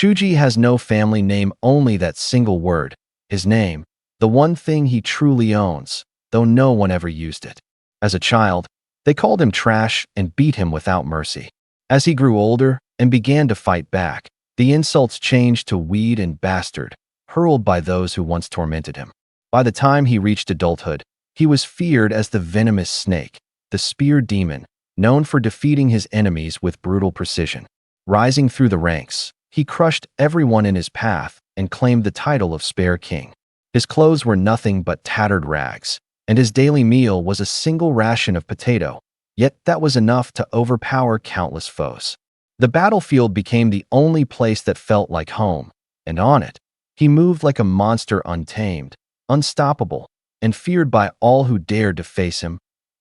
Shuji has no family name, only that single word, his name, the one thing he truly owns, though no one ever used it. As a child, they called him trash and beat him without mercy. As he grew older and began to fight back, the insults changed to weed and bastard, hurled by those who once tormented him. By the time he reached adulthood, he was feared as the venomous snake, the spear demon, known for defeating his enemies with brutal precision. Rising through the ranks, he crushed everyone in his path and claimed the title of Spear King. His clothes were nothing but tattered rags, and his daily meal was a single ration of potato, yet that was enough to overpower countless foes. The battlefield became the only place that felt like home, and on it, he moved like a monster, untamed, unstoppable, and feared by all who dared to face him.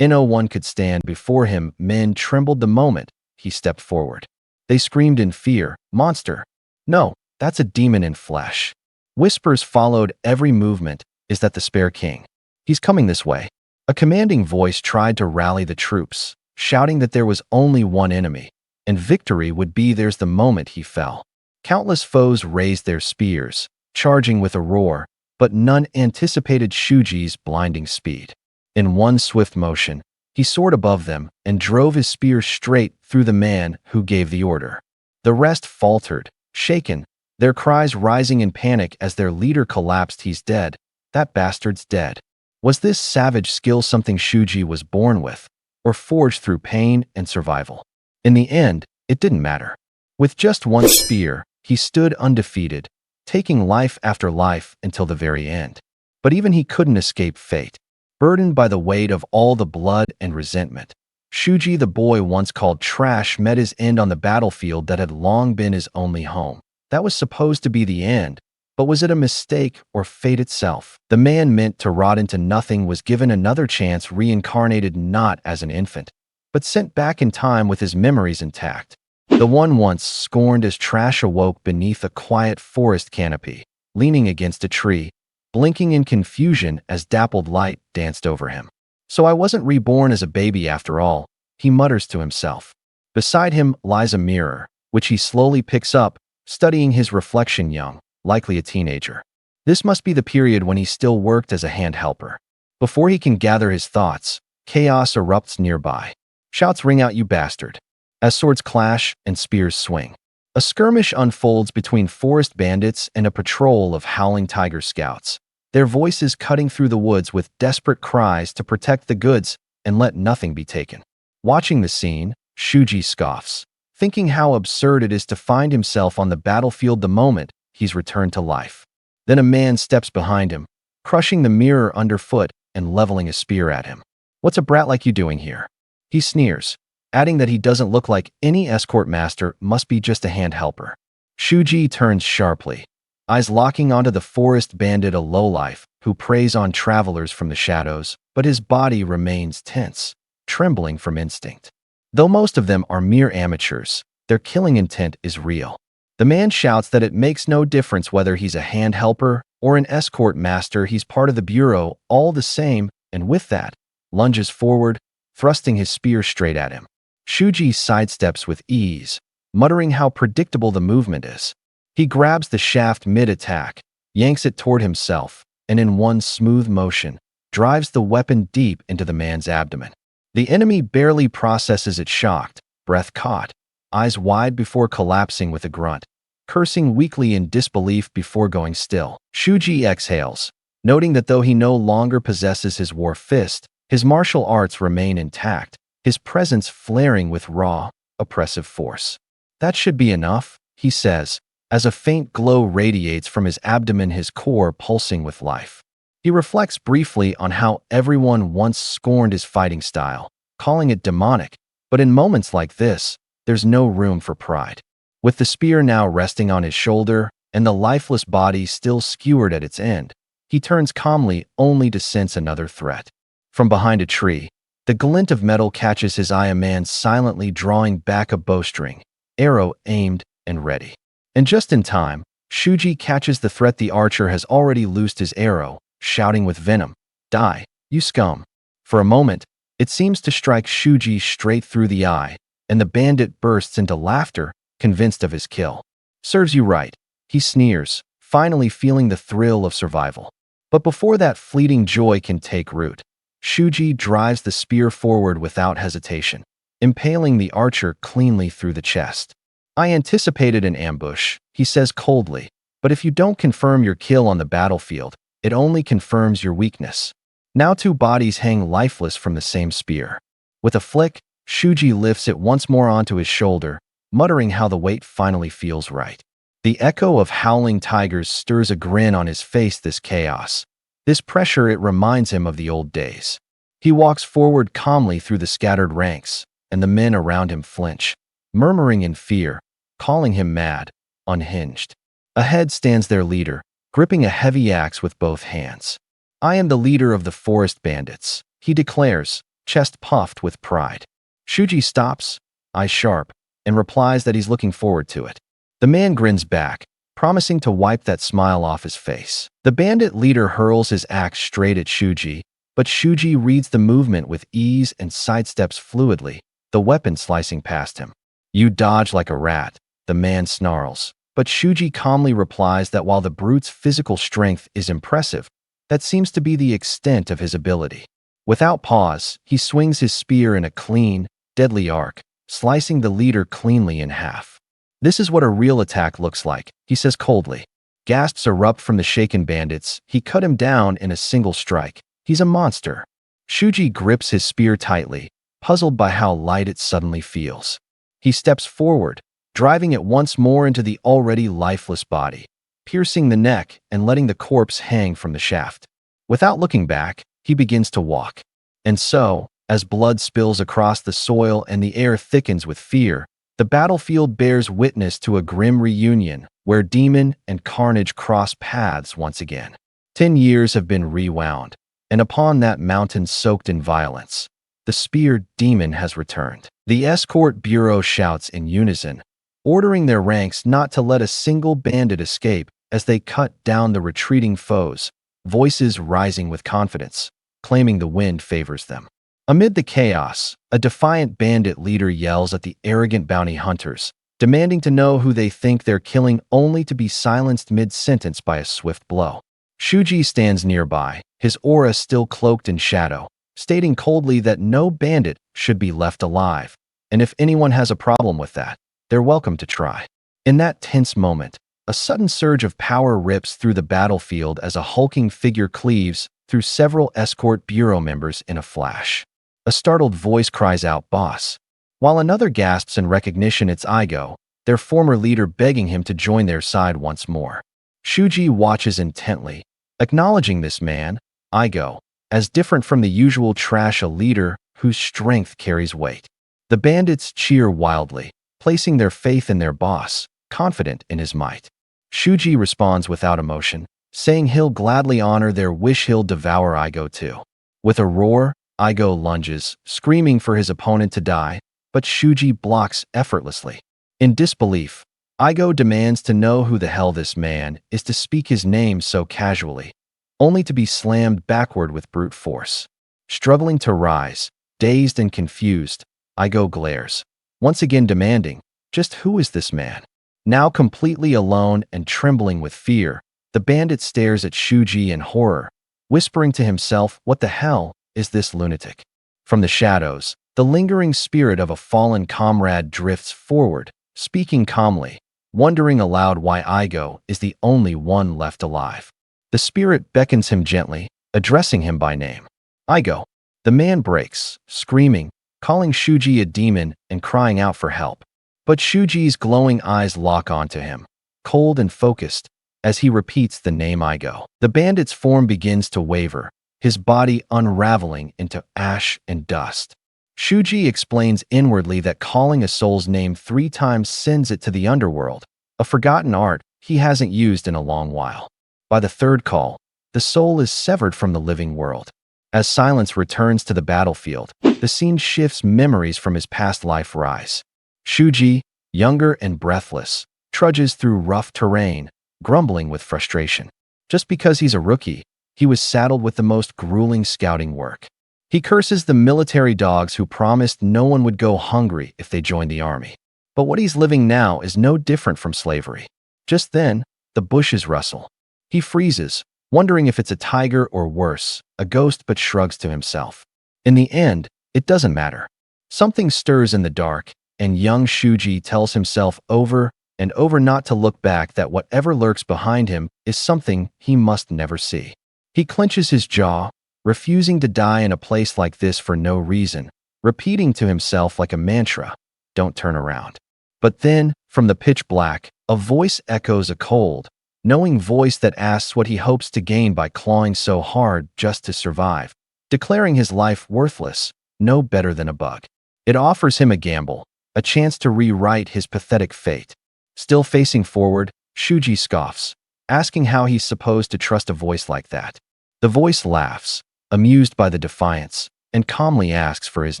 No one could stand before him. Men trembled the moment he stepped forward. They screamed in fear, "Monster! No, that's a demon in flesh." Whispers followed every movement. "Is that the Spear King? He's coming this way." A commanding voice tried to rally the troops, shouting that there was only one enemy, and victory would be theirs the moment he fell. Countless foes raised their spears, charging with a roar, but none anticipated Shuji's blinding speed. In one swift motion, he soared above them and drove his spear straight through the man who gave the order. The rest faltered, shaken, their cries rising in panic as their leader collapsed. "He's dead. That bastard's dead." Was this savage skill something Shuji was born with, or forged through pain and survival? In the end, it didn't matter. With just one spear, he stood undefeated, taking life after life until the very end. But even he couldn't escape fate. Burdened by the weight of all the blood and resentment, Shuji, the boy once called trash, met his end on the battlefield that had long been his only home. That was supposed to be the end, but was it a mistake or fate itself? The man meant to rot into nothing was given another chance, reincarnated not as an infant, but sent back in time with his memories intact. The one once scorned as trash awoke beneath a quiet forest canopy, leaning against a tree, blinking in confusion as dappled light danced over him. "So I wasn't reborn as a baby after all," he mutters to himself. Beside him lies a mirror, which he slowly picks up, studying his reflection. Young, likely a teenager. This must be the period when he still worked as a hand helper. Before he can gather his thoughts, chaos erupts nearby. Shouts ring out, "You bastard!" as swords clash and spears swing. A skirmish unfolds between forest bandits and a patrol of howling tiger scouts, their voices cutting through the woods with desperate cries to protect the goods and let nothing be taken. Watching the scene, Shuji scoffs, thinking how absurd it is to find himself on the battlefield the moment he's returned to life. Then a man steps behind him, crushing the mirror underfoot and leveling a spear at him. "What's a brat like you doing here?" He sneers, adding that he doesn't look like any escort master, must be just a hand helper. Shuji turns sharply, eyes locking onto the forest bandit, a lowlife who preys on travelers from the shadows, but his body remains tense, trembling from instinct. Though most of them are mere amateurs, their killing intent is real. The man shouts that it makes no difference whether he's a hand helper or an escort master, he's part of the bureau all the same, and with that, lunges forward, thrusting his spear straight at him. Shuji sidesteps with ease, muttering how predictable the movement is. He grabs the shaft mid-attack, yanks it toward himself, and in one smooth motion, drives the weapon deep into the man's abdomen. The enemy barely processes it, shocked, breath caught, eyes wide before collapsing with a grunt, cursing weakly in disbelief before going still. Shuji exhales, noting that though he no longer possesses his war fist, his martial arts remain intact, his presence flaring with raw, oppressive force. "That should be enough," he says, as a faint glow radiates from his abdomen, his core pulsing with life. He reflects briefly on how everyone once scorned his fighting style, calling it demonic, but in moments like this, there's no room for pride. With the spear now resting on his shoulder and the lifeless body still skewered at its end, he turns calmly, only to sense another threat. From behind a tree, the glint of metal catches his eye, a man silently drawing back a bowstring, arrow aimed and ready. And just in time, Shuji catches the threat. The archer has already loosed his arrow, shouting with venom, "Die, you scum!" For a moment, it seems to strike Shuji straight through the eye, and the bandit bursts into laughter, convinced of his kill. Serves you right. He sneers, finally feeling the thrill of survival. But before that fleeting joy can take root, Shuji drives the spear forward without hesitation, impaling the archer cleanly through the chest. I anticipated an ambush, he says coldly, but if you don't confirm your kill on the battlefield, it only confirms your weakness. Now two bodies hang lifeless from the same spear. With a flick, Shuji lifts it once more onto his shoulder, muttering how the weight finally feels right. The echo of howling tigers stirs a grin on his face. This chaos, this pressure, it reminds him of the old days. He walks forward calmly through the scattered ranks, and the men around him flinch, murmuring in fear, calling him mad, unhinged. Ahead stands their leader, gripping a heavy axe with both hands. I am the leader of the forest bandits, he declares, chest puffed with pride. Shuji stops, eyes sharp, and replies that he's looking forward to it. The man grins back, promising to wipe that smile off his face. The bandit leader hurls his axe straight at Shuji, but Shuji reads the movement with ease and sidesteps fluidly, the weapon slicing past him. You dodge like a rat, the man snarls, but Shuji calmly replies that while the brute's physical strength is impressive, that seems to be the extent of his ability. Without pause, he swings his spear in a clean, deadly arc, slicing the leader cleanly in half. This is what a real attack looks like, he says coldly. Gasps erupt from the shaken bandits. He cut him down in a single strike. He's a monster. Shuji grips his spear tightly, puzzled by how light it suddenly feels. He steps forward, driving it once more into the already lifeless body, piercing the neck and letting the corpse hang from the shaft. Without looking back, he begins to walk. And so, as blood spills across the soil and the air thickens with fear, the battlefield bears witness to a grim reunion where demon and carnage cross paths once again. 10 years have been rewound, and upon that mountain soaked in violence, the spear demon has returned. The escort bureau shouts in unison, ordering their ranks not to let a single bandit escape as they cut down the retreating foes, voices rising with confidence, claiming the wind favors them. Amid the chaos, a defiant bandit leader yells at the arrogant bounty hunters, demanding to know who they think they're killing only to be silenced mid-sentence by a swift blow. Shuji stands nearby, his aura still cloaked in shadow, stating coldly that no bandit should be left alive, and if anyone has a problem with that, they're welcome to try. In that tense moment, a sudden surge of power rips through the battlefield as a hulking figure cleaves through several escort bureau members in a flash. A startled voice cries out, "Boss," while another gasps in recognition. It's Aiyo, their former leader, begging him to join their side once more. Shuji watches intently, acknowledging this man, Aiyo, as different from the usual trash, a leader whose strength carries weight. The bandits cheer wildly, placing their faith in their boss, confident in his might. Shuji responds without emotion, saying he'll gladly honor their wish. He'll devour Aiyo too. With a roar, Aiyo lunges, screaming for his opponent to die, but Shuji blocks effortlessly. In disbelief, Aiyo demands to know who the hell this man is to speak his name so casually, only to be slammed backward with brute force. Struggling to rise, dazed and confused, Aiyo glares, once again demanding, just who is this man? Now completely alone and trembling with fear, the bandit stares at Shuji in horror, whispering to himself, what the hell is this lunatic? From the shadows, the lingering spirit of a fallen comrade drifts forward, speaking calmly, wondering aloud why Aiyo is the only one left alive. The spirit beckons him gently, addressing him by name. Aiyo. The man breaks, screaming, calling Shuji a demon and crying out for help. But Shuji's glowing eyes lock onto him, cold and focused, as he repeats the name Aiyo. The bandit's form begins to waver, his body unraveling into ash and dust. Shuji explains inwardly that calling a soul's name 3 times sends it to the underworld, a forgotten art he hasn't used in a long while. By the 3rd call, the soul is severed from the living world. As silence returns to the battlefield, the scene shifts. Memories from his past life rise. Shuji, younger and breathless, trudges through rough terrain, grumbling with frustration. Just because he's a rookie, he was saddled with the most grueling scouting work. He curses the military dogs who promised no one would go hungry if they joined the army. But what he's living now is no different from slavery. Just then, the bushes rustle. He freezes, wondering if it's a tiger or worse, a ghost, but shrugs to himself. In the end, it doesn't matter. Something stirs in the dark, and young Shuji tells himself over and over not to look back, that whatever lurks behind him is something he must never see. He clenches his jaw, refusing to die in a place like this for no reason, repeating to himself like a mantra, "Don't turn around." But then, from the pitch black, a voice echoes, a cold, knowing voice that asks what he hopes to gain by clawing so hard just to survive, declaring his life worthless, no better than a bug. It offers him a gamble, a chance to rewrite his pathetic fate. Still facing forward, Shuji scoffs, asking how he's supposed to trust a voice like that. The voice laughs, amused by the defiance, and calmly asks for his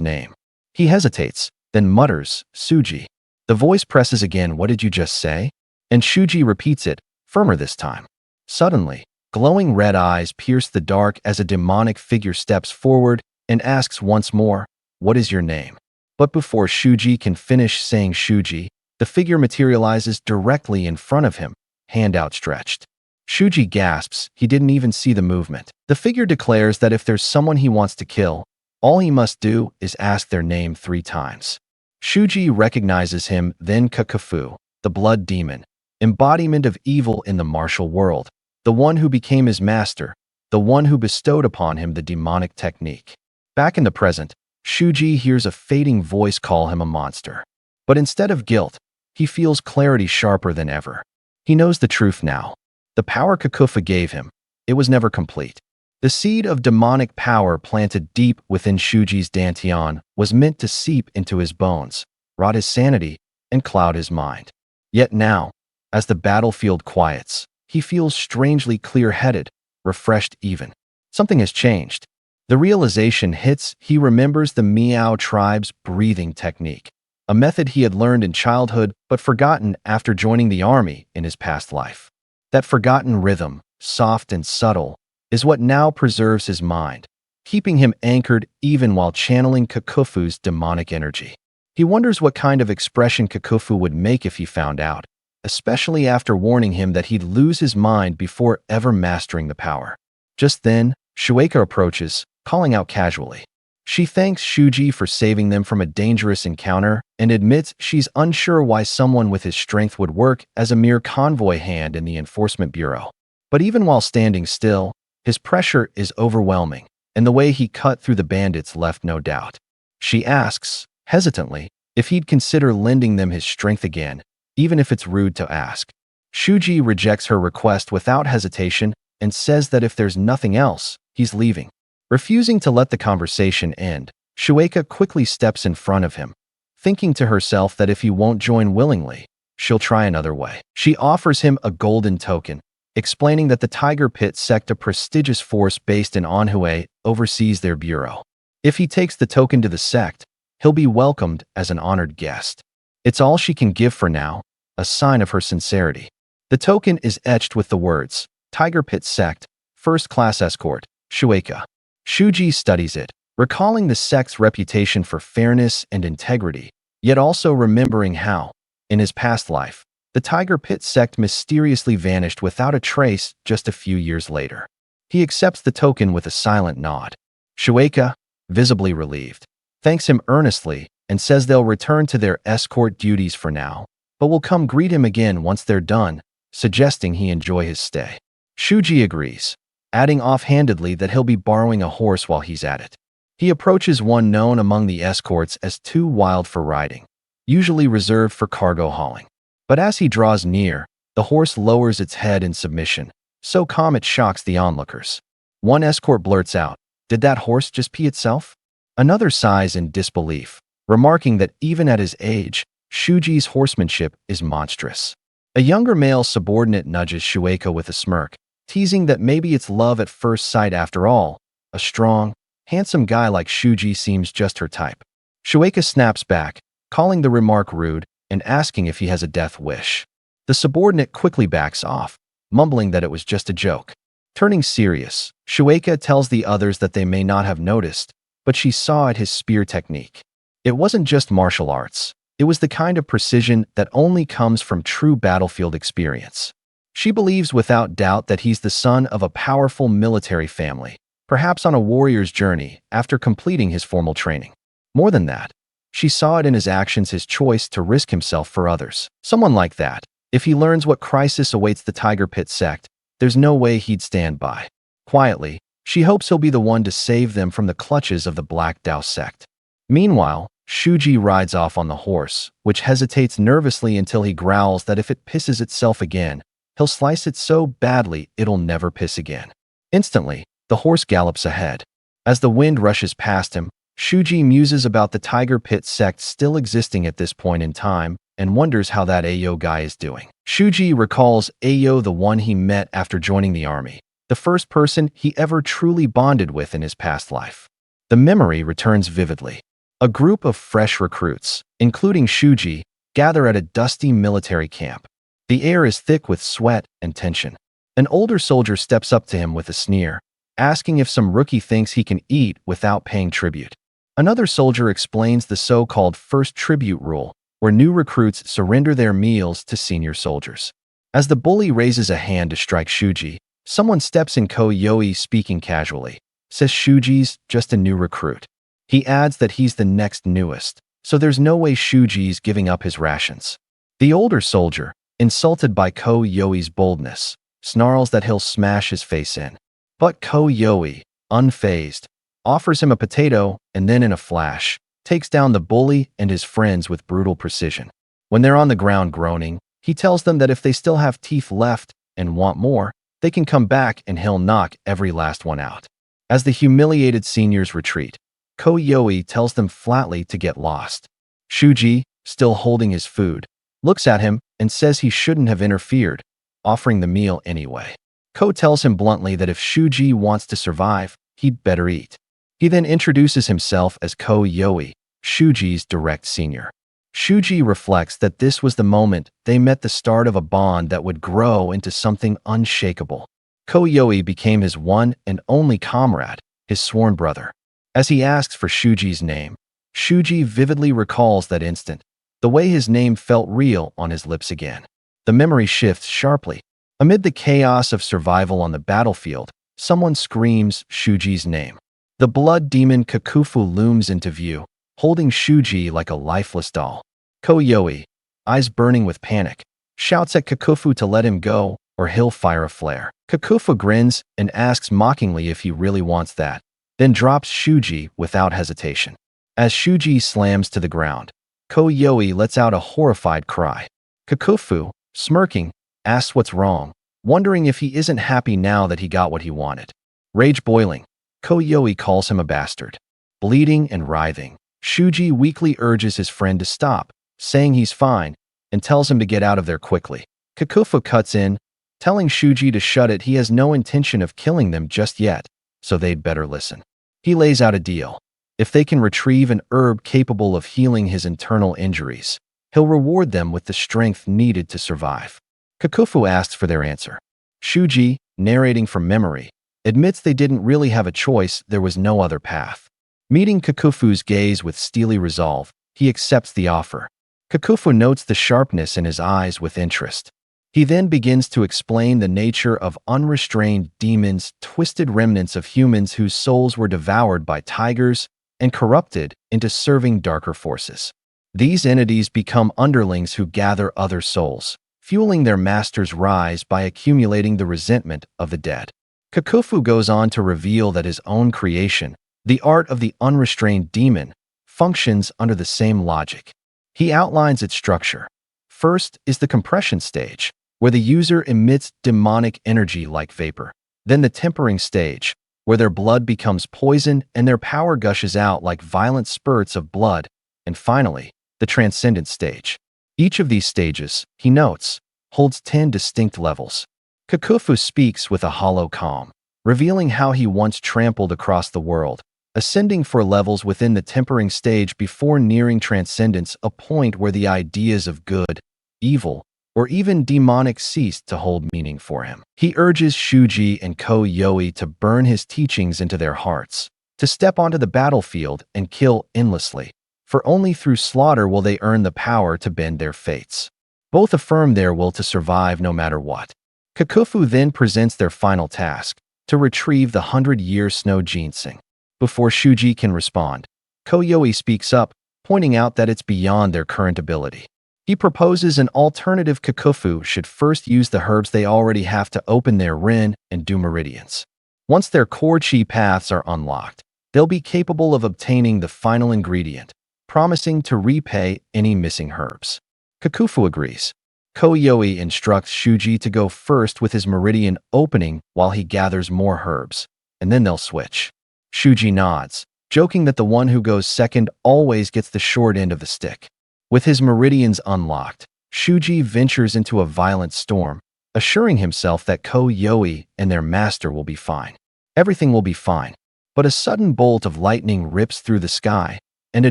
name. He hesitates, then mutters, "Shuji." The voice presses again, "What did you just say?" And Shuji repeats it, firmer this time. Suddenly, glowing red eyes pierce the dark as a demonic figure steps forward and asks once more, "What is your name?" But before Shuji can finish saying Shuji, the figure materializes directly in front of him, hand outstretched. Shuji gasps, he didn't even see the movement. The figure declares that if there's someone he wants to kill, all he must do is ask their name 3 times. Shuji recognizes him, then Kakufu, the blood demon, embodiment of evil in the martial world, the one who became his master, the one who bestowed upon him the demonic technique. Back in the present, Shuji hears a fading voice call him a monster. But instead of guilt, he feels clarity sharper than ever. He knows the truth now. The power Kakufu gave him, it was never complete. The seed of demonic power planted deep within Shuji's dantian was meant to seep into his bones, rot his sanity, and cloud his mind. Yet now, as the battlefield quiets, he feels strangely clear-headed, refreshed even. Something has changed. The realization hits, he remembers the Miao tribe's breathing technique, a method he had learned in childhood but forgotten after joining the army in his past life. That forgotten rhythm, soft and subtle, is what now preserves his mind, keeping him anchored even while channeling Kakufu's demonic energy. He wonders what kind of expression Kakufu would make if he found out, especially after warning him that he'd lose his mind before ever mastering the power. Just then, Shueika approaches, calling out casually. She thanks Shuji for saving them from a dangerous encounter and admits she's unsure why someone with his strength would work as a mere convoy hand in the enforcement bureau. But even while standing still, his pressure is overwhelming, and the way he cut through the bandits left no doubt. She asks, hesitantly, if he'd consider lending them his strength again, even if it's rude to ask. Shuji rejects her request without hesitation and says that if there's nothing else, he's leaving. Refusing to let the conversation end, Shueika quickly steps in front of him, thinking to herself that if he won't join willingly, she'll try another way. She offers him a golden token, explaining that the Tiger Pit Sect, a prestigious force based in Anhui, oversees their bureau. If he takes the token to the sect, he'll be welcomed as an honored guest. It's all she can give for now, a sign of her sincerity. The token is etched with the words, Tiger Pit Sect, First Class Escort, Shueika. Shuji studies it, recalling the sect's reputation for fairness and integrity, yet also remembering how, in his past life, the Tiger Pit Sect mysteriously vanished without a trace just a few years later. He accepts the token with a silent nod. Shueika, visibly relieved, thanks him earnestly and says they'll return to their escort duties for now, but will come greet him again once they're done, suggesting he enjoy his stay. Shuji agrees, adding offhandedly that he'll be borrowing a horse while he's at it. He approaches one known among the escorts as too wild for riding, usually reserved for cargo hauling. But as he draws near, the horse lowers its head in submission, so calm it shocks the onlookers. One escort blurts out, "Did that horse just pee itself?" Another sighs in disbelief, remarking that even at his age, Shuji's horsemanship is monstrous. A younger male subordinate nudges Shueika with a smirk, teasing that maybe it's love at first sight after all. A strong, handsome guy like Shuji seems just her type. Shueika snaps back, calling the remark rude and asking if he has a death wish. The subordinate quickly backs off, mumbling that it was just a joke. Turning serious, Shueika tells the others that they may not have noticed, but she saw at his spear technique. It wasn't just martial arts. It was the kind of precision that only comes from true battlefield experience. She believes without doubt that he's the son of a powerful military family, perhaps on a warrior's journey after completing his formal training. More than that, she saw it in his actions, his choice to risk himself for others. Someone like that, if he learns what crisis awaits the Tiger Pit Sect, there's no way he'd stand by. Quietly, she hopes he'll be the one to save them from the clutches of the Black Dao sect. Meanwhile, Shuji rides off on the horse, which hesitates nervously until he growls that if it pisses itself again, he'll slice it so badly it'll never piss again. Instantly, the horse gallops ahead. As the wind rushes past him, Shuji muses about the Tiger Pit Sect still existing at this point in time and wonders how that Aiyo guy is doing. Shuji recalls Aiyo, the one he met after joining the army, the first person he ever truly bonded with in his past life. The memory returns vividly. A group of fresh recruits, including Shuji, gather at a dusty military camp. The air is thick with sweat and tension. An older soldier steps up to him with a sneer, asking if some rookie thinks he can eat without paying tribute. Another soldier explains the so-called first tribute rule, where new recruits surrender their meals to senior soldiers. As the bully raises a hand to strike Shuji, someone steps in. Kyo Aiyo, speaking casually, says Shuji's just a new recruit. He adds that he's the next newest, so there's no way Shuji's giving up his rations. The older soldier, insulted by Kyo Aiyo's boldness, snarls that he'll smash his face in. But Kyo Aiyo, unfazed, offers him a potato and then in a flash, takes down the bully and his friends with brutal precision. When they're on the ground groaning, he tells them that if they still have teeth left and want more, they can come back and he'll knock every last one out. As the humiliated seniors retreat, Kyo Aiyo tells them flatly to get lost. Shuji, still holding his food, looks at him and says he shouldn't have interfered, offering the meal anyway. Ko tells him bluntly that if Shuji wants to survive, he'd better eat. He then introduces himself as Kyo Aiyo, Shuji's direct senior. Shuji reflects that this was the moment they met, the start of a bond that would grow into something unshakable. Kyo Aiyo became his one and only comrade, his sworn brother. As he asks for Shuji's name, Shuji vividly recalls that instant, the way his name felt real on his lips again. The memory shifts sharply. Amid the chaos of survival on the battlefield, someone screams Shuji's name. The blood demon Kakufu looms into view, holding Shuji like a lifeless doll. Kyo Aiyo, eyes burning with panic, shouts at Kakufu to let him go or he'll fire a flare. Kakufu grins and asks mockingly if he really wants that, then drops Shuji without hesitation. As Shuji slams to the ground, Kyo Aiyo lets out a horrified cry. Kakufu, smirking, asks what's wrong, wondering if he isn't happy now that he got what he wanted. Rage boiling, Kyo Aiyo calls him a bastard. Bleeding and writhing, Shuji weakly urges his friend to stop, saying he's fine, and tells him to get out of there quickly. Kakufu cuts in, telling Shuji to shut it. He has no intention of killing them just yet, so they'd better listen. He lays out a deal. If they can retrieve an herb capable of healing his internal injuries, he'll reward them with the strength needed to survive. Kakufu asks for their answer. Shuji, narrating from memory, admits they didn't really have a choice, there was no other path. Meeting Kakufu's gaze with steely resolve, he accepts the offer. Kakufu notes the sharpness in his eyes with interest. He then begins to explain the nature of unrestrained demons, twisted remnants of humans whose souls were devoured by tigers and corrupted into serving darker forces. These entities become underlings who gather other souls, fueling their master's rise by accumulating the resentment of the dead. Kakufu goes on to reveal that his own creation, the art of the unrestrained demon, functions under the same logic. He outlines its structure. First is the compression stage, where the user emits demonic energy like vapor. Then the tempering stage, where their blood becomes poison and their power gushes out like violent spurts of blood. And finally, the transcendent stage. Each of these stages, he notes, holds 10 distinct levels. Kakufu speaks with a hollow calm, revealing how he once trampled across the world, ascending for levels within the tempering stage before nearing transcendence, a point where the ideas of good, evil, or even demonic ceased to hold meaning for him. He urges Shuji and Kyo Aiyo to burn his teachings into their hearts, to step onto the battlefield and kill endlessly, for only through slaughter will they earn the power to bend their fates. Both affirm their will to survive no matter what. Kakufu then presents their final task, to retrieve the 100-year snow ginseng. Before Shuji can respond, Kyo Aiyo speaks up, pointing out that it's beyond their current ability. He proposes an alternative. Kakufu should first use the herbs they already have to open their Rin and Du meridians. Once their core chi paths are unlocked, they'll be capable of obtaining the final ingredient, promising to repay any missing herbs. Kakufu agrees. Kyo Aiyo instructs Shuji to go first with his meridian opening while he gathers more herbs, and then they'll switch. Shuji nods, joking that the one who goes second always gets the short end of the stick. With his meridians unlocked, Shuji ventures into a violent storm, assuring himself that Kyo Aiyo and their master will be fine. Everything will be fine, but a sudden bolt of lightning rips through the sky, and a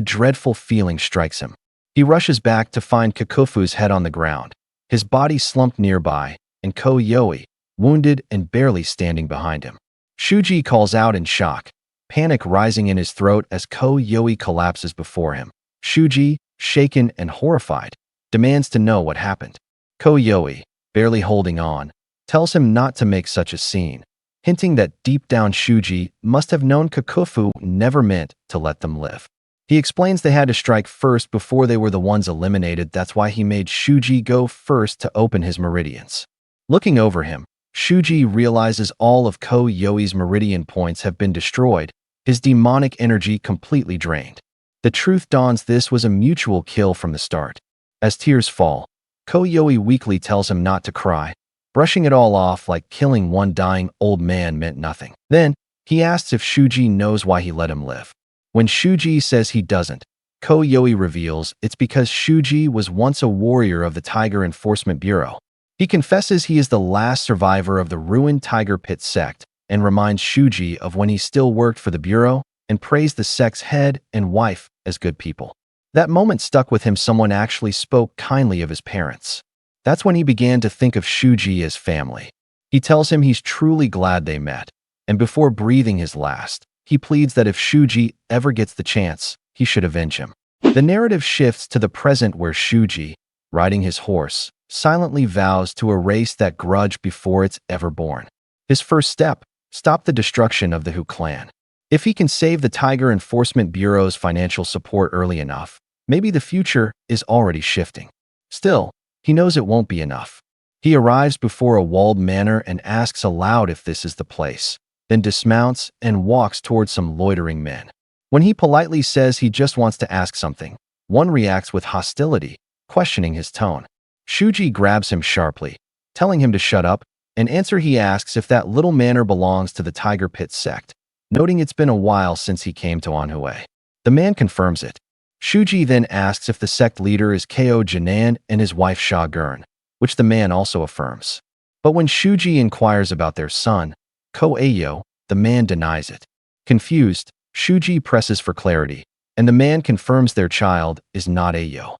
dreadful feeling strikes him. He rushes back to find Kakufu's head on the ground, his body slumped nearby, and Kyo Aiyo, wounded and barely standing behind him. Shuji calls out in shock, panic rising in his throat as Kyo Aiyo collapses before him. Shuji, shaken and horrified, demands to know what happened. Kyo Aiyo, barely holding on, tells him not to make such a scene, hinting that deep down Shuji must have known Kakufu never meant to let them live. He explains they had to strike first before they were the ones eliminated. That's why he made Shuji go first to open his meridians. Looking over him, Shuji realizes all of Kyo Aiyo's meridian points have been destroyed, his demonic energy completely drained. The truth dawns: this was a mutual kill from the start. As tears fall, Kyo Aiyo weakly tells him not to cry, brushing it all off like killing one dying old man meant nothing. Then, he asks if Shuji knows why he let him live. When Shuji says he doesn't, Kyo Aiyo reveals it's because Shuji was once a warrior of the Tiger Enforcement Bureau. He confesses he is the last survivor of the ruined Tiger Pit Sect and reminds Shuji of when he still worked for the Bureau and praised the sect's head and wife as good people. That moment stuck with him. Someone actually spoke kindly of his parents. That's when he began to think of Shuji as family. He tells him he's truly glad they met, and before breathing his last, he pleads that if Shuji ever gets the chance, he should avenge him. The narrative shifts to the present where Shuji, riding his horse, silently vows to erase that grudge before it's ever born. His first step: stop the destruction of the Hu clan. If he can save the Tiger Enforcement Bureau's financial support early enough, maybe the future is already shifting. Still, he knows it won't be enough. He arrives before a walled manor and asks aloud if this is the place, then dismounts and walks towards some loitering men. When he politely says he just wants to ask something, one reacts with hostility, questioning his tone. Shuji grabs him sharply, telling him to shut up, and answer he asks if that little manor belongs to the Tiger Pit Sect, noting it's been a while since he came to Manhwa. The man confirms it. Shuji then asks if the sect leader is Kyo Jinan and his wife Sha-gun, which the man also affirms. But when Shuji inquires about their son, Kyo Aiyo, the man denies it. Confused, Shuji presses for clarity, and the man confirms their child is not Aiyo.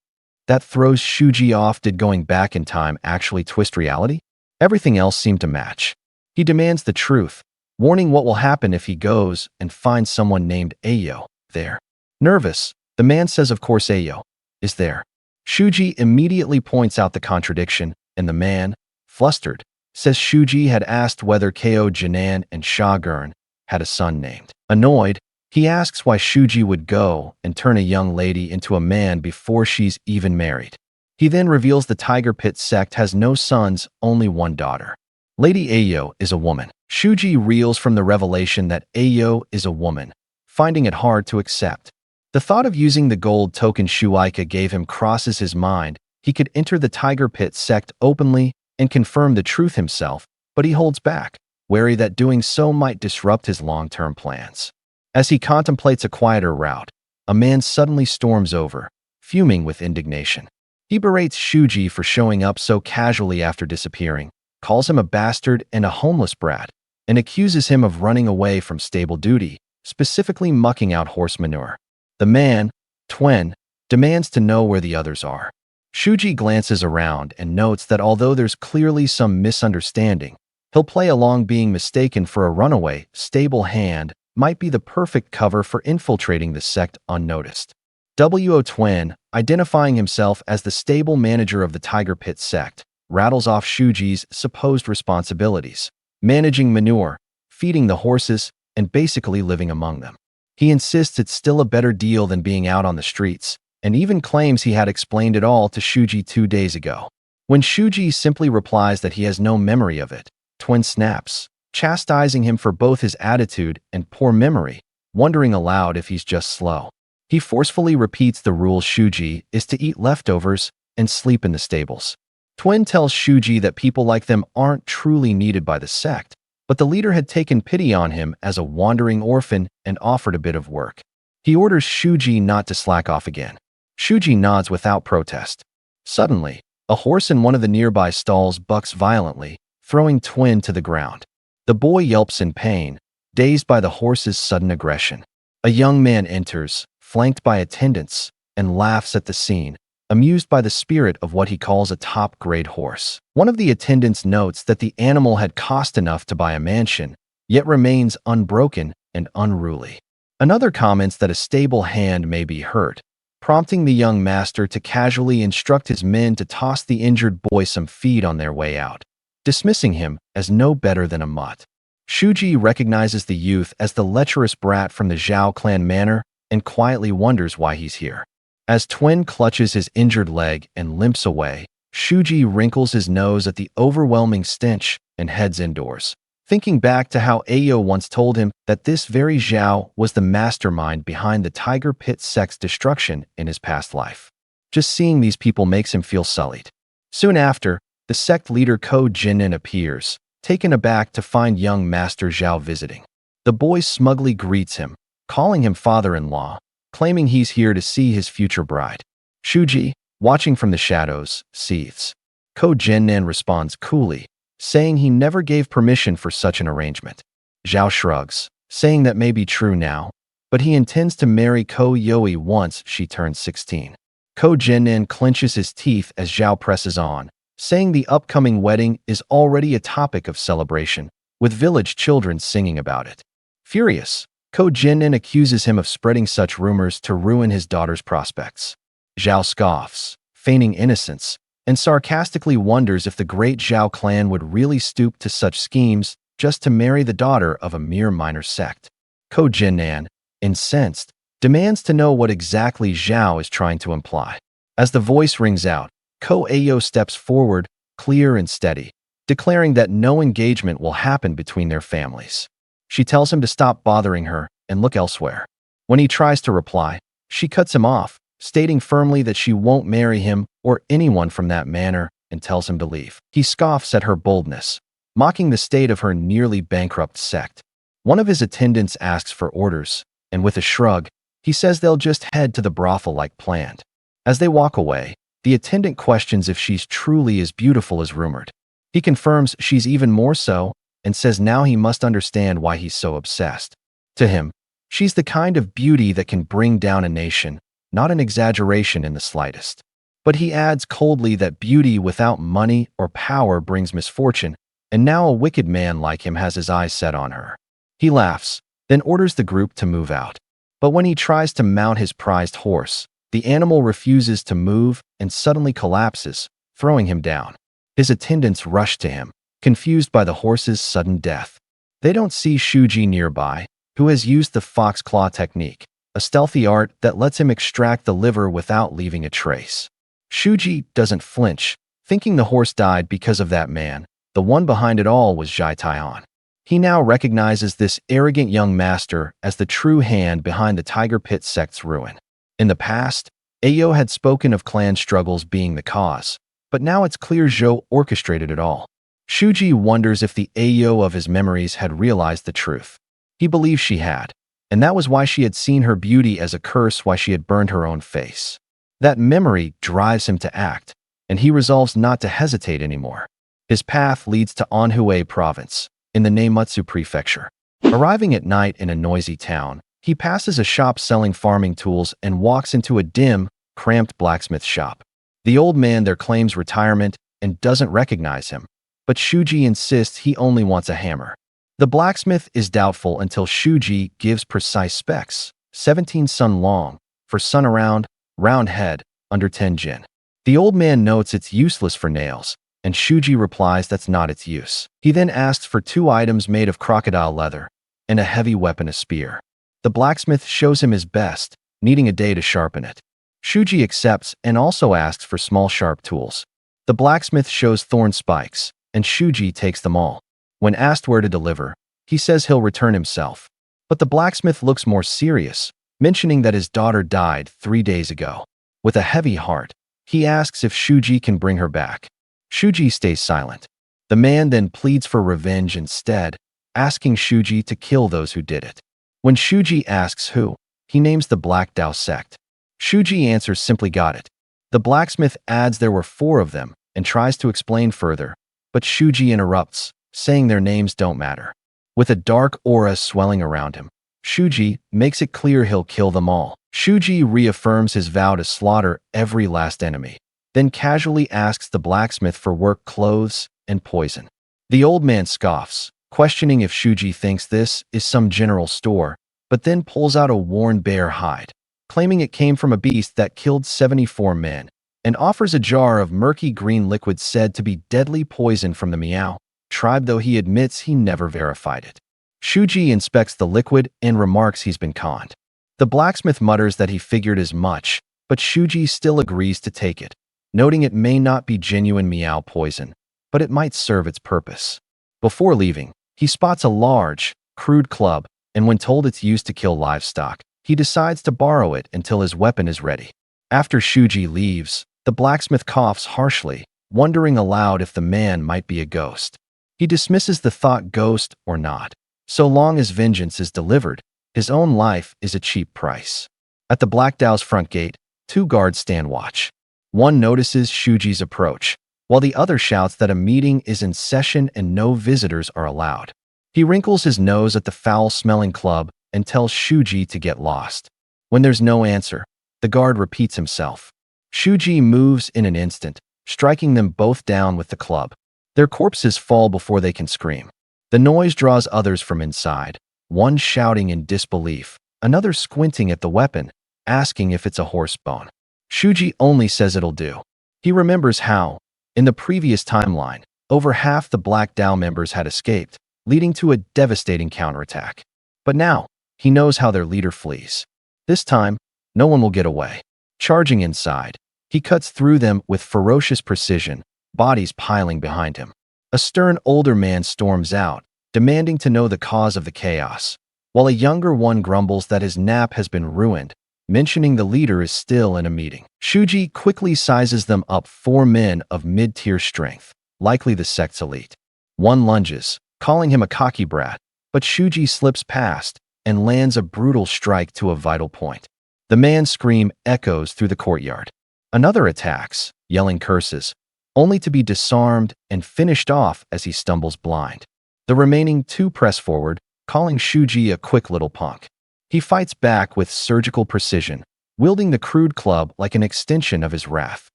That throws Shuji off. Did going back in time actually twist reality? Everything else seemed to match. He demands the truth, warning what will happen if he goes and finds someone named Aiyo there. Nervous, the man says of course Aiyo is there. Shuji immediately points out the contradiction, and the man, flustered, says Shuji had asked whether Kyo Jinan and Sha-gun had a son named. Annoyed, he asks why Shuji would go and turn a young lady into a man before she's even married. He then reveals the Tiger Pit Sect has no sons, only one daughter. Lady Aiyo is a woman. Shuji reels from the revelation that Aiyo is a woman, finding it hard to accept. The thought of using the gold token Shuaika gave him crosses his mind. He could enter the Tiger Pit Sect openly and confirm the truth himself, but he holds back, wary that doing so might disrupt his long-term plans. As he contemplates a quieter route, a man suddenly storms over, fuming with indignation. He berates Shuji for showing up so casually after disappearing, calls him a bastard and a homeless brat, and accuses him of running away from stable duty, specifically mucking out horse manure. The man, Twen, demands to know where the others are. Shuji glances around and notes that although there's clearly some misunderstanding, he'll play along. Being mistaken for a runaway, stable hand might be the perfect cover for infiltrating the sect unnoticed. Twin, identifying himself as the stable manager of the Tiger Pit Sect, rattles off Shuji's supposed responsibilities, managing manure, feeding the horses, and basically living among them. He insists it's still a better deal than being out on the streets, and even claims he had explained it all to Shuji 2 days ago. When Shuji simply replies that he has no memory of it, Twin snaps, chastising him for both his attitude and poor memory, wondering aloud if he's just slow. He forcefully repeats the rule Shuji is to eat leftovers and sleep in the stables. Twin tells Shuji that people like them aren't truly needed by the sect, but the leader had taken pity on him as a wandering orphan and offered a bit of work. He orders Shuji not to slack off again. Shuji nods without protest. Suddenly, a horse in one of the nearby stalls bucks violently, throwing Twin to the ground. The boy yelps in pain, dazed by the horse's sudden aggression. A young man enters, flanked by attendants, and laughs at the scene, amused by the spirit of what he calls a top-grade horse. One of the attendants notes that the animal had cost enough to buy a mansion, yet remains unbroken and unruly. Another comments that a stable hand may be hurt, prompting the young master to casually instruct his men to toss the injured boy some feed on their way out, dismissing him as no better than a mutt. Shuji recognizes the youth as the lecherous brat from the Xiao clan manor and quietly wonders why he's here. As Twin clutches his injured leg and limps away, Shuji wrinkles his nose at the overwhelming stench and heads indoors, thinking back to how Aiyo once told him that this very Xiao was the mastermind behind the Tiger Pit Sect's destruction in his past life. Just seeing these people makes him feel sullied. Soon after, the sect leader Ko Jinin appears, taken aback to find young Master Xiao visiting. The boy smugly greets him, calling him father-in-law, claiming he's here to see his future bride. Shuji, watching from the shadows, seethes. Ko Jinin responds coolly, saying he never gave permission for such an arrangement. Xiao shrugs, saying that may be true now, but he intends to marry Kyo Aiyo once she turns 16. Ko Jinin clenches his teeth as Xiao presses on, saying the upcoming wedding is already a topic of celebration, with village children singing about it. Furious, Ko Jinin accuses him of spreading such rumors to ruin his daughter's prospects. Xiao scoffs, feigning innocence, and sarcastically wonders if the great Xiao clan would really stoop to such schemes just to marry the daughter of a mere minor sect. Ko Jinin, incensed, demands to know what exactly Xiao is trying to imply. As the voice rings out, Kyo Aiyo steps forward, clear and steady, declaring that no engagement will happen between their families. She tells him to stop bothering her and look elsewhere. When he tries to reply, she cuts him off, stating firmly that she won't marry him or anyone from that manor, and tells him to leave. He scoffs at her boldness, mocking the state of her nearly bankrupt sect. One of his attendants asks for orders, and with a shrug, he says they'll just head to the brothel like planned. As they walk away, the attendant questions if she's truly as beautiful as rumored. He confirms she's even more so, and says now he must understand why he's so obsessed. To him, she's the kind of beauty that can bring down a nation, not an exaggeration in the slightest. But he adds coldly that beauty without money or power brings misfortune, and now a wicked man like him has his eyes set on her. He laughs, then orders the group to move out. But when he tries to mount his prized horse, the animal refuses to move and suddenly collapses, throwing him down. His attendants rush to him, confused by the horse's sudden death. They don't see Shuji nearby, who has used the fox claw technique, a stealthy art that lets him extract the liver without leaving a trace. Shuji doesn't flinch, thinking the horse died because of that man. The one behind it all was Jai Taian. He now recognizes this arrogant young master as the true hand behind the Tiger Pit Sect's ruin. In the past, Aiyo had spoken of clan struggles being the cause, but now it's clear Zhou orchestrated it all. Shuji wonders if the Aiyo of his memories had realized the truth. He believes she had, and that was why she had seen her beauty as a curse, why she had burned her own face. That memory drives him to act, and he resolves not to hesitate anymore. His path leads to Anhui province, in the Neimutsu prefecture. Arriving at night in a noisy town, he passes a shop selling farming tools and walks into a dim, cramped blacksmith shop. The old man there claims retirement and doesn't recognize him, but Shuji insists he only wants a hammer. The blacksmith is doubtful until Shuji gives precise specs, 17 sun long, for sun around, round head, under 10 jin. The old man notes it's useless for nails, and Shuji replies that's not its use. He then asks for 2 items made of crocodile leather and a heavy weapon, a spear. The blacksmith shows him his best, needing a day to sharpen it. Shuji accepts and also asks for small sharp tools. The blacksmith shows thorn spikes, and Shuji takes them all. When asked where to deliver, he says he'll return himself. But the blacksmith looks more serious, mentioning that his daughter died 3 days ago. With a heavy heart, he asks if Shuji can bring her back. Shuji stays silent. The man then pleads for revenge instead, asking Shuji to kill those who did it. When Shuji asks who, he names the Black Dao sect. Shuji answers simply got it. The blacksmith adds there were 4 of them and tries to explain further, but Shuji interrupts, saying their names don't matter. With a dark aura swelling around him, Shuji makes it clear he'll kill them all. Shuji reaffirms his vow to slaughter every last enemy, then casually asks the blacksmith for work clothes and poison. The old man scoffs, questioning if Shuji thinks this is some general store, but then pulls out a worn bear hide, claiming it came from a beast that killed 74 men, and offers a jar of murky green liquid said to be deadly poison from the Miao tribe, though he admits he never verified it. Shuji inspects the liquid and remarks he's been conned. The blacksmith mutters that he figured as much, but Shuji still agrees to take it, noting it may not be genuine Miao poison, but it might serve its purpose. Before leaving, he spots a large, crude club, and when told it's used to kill livestock, he decides to borrow it until his weapon is ready. After Shuji leaves, the blacksmith coughs harshly, wondering aloud if the man might be a ghost. He dismisses the thought, ghost or not. So long as vengeance is delivered, his own life is a cheap price. At the Black Dao's front gate, 2 guards stand watch. One notices Shuji's approach, while the other shouts that a meeting is in session and no visitors are allowed. He wrinkles his nose at the foul-smelling club and tells Shuji to get lost. When there's no answer, the guard repeats himself. Shuji moves in an instant, striking them both down with the club. Their corpses fall before they can scream. The noise draws others from inside, one shouting in disbelief, another squinting at the weapon, asking if it's a horse bone. Shuji only says it'll do. He remembers how, in the previous timeline, over half the Black Dao members had escaped, leading to a devastating counterattack. But now, he knows how their leader flees. This time, no one will get away. Charging inside, he cuts through them with ferocious precision, bodies piling behind him. A stern older man storms out, demanding to know the cause of the chaos, while a younger one grumbles that his nap has been ruined, mentioning the leader is still in a meeting. Shuji quickly sizes them up 4 men of mid-tier strength, likely the sect's elite. One lunges, calling him a cocky brat, but Shuji slips past and lands a brutal strike to a vital point. The man's scream echoes through the courtyard. Another attacks, yelling curses, only to be disarmed and finished off as he stumbles blind. The remaining 2 press forward, calling Shuji a quick little punk. He fights back with surgical precision, wielding the crude club like an extension of his wrath.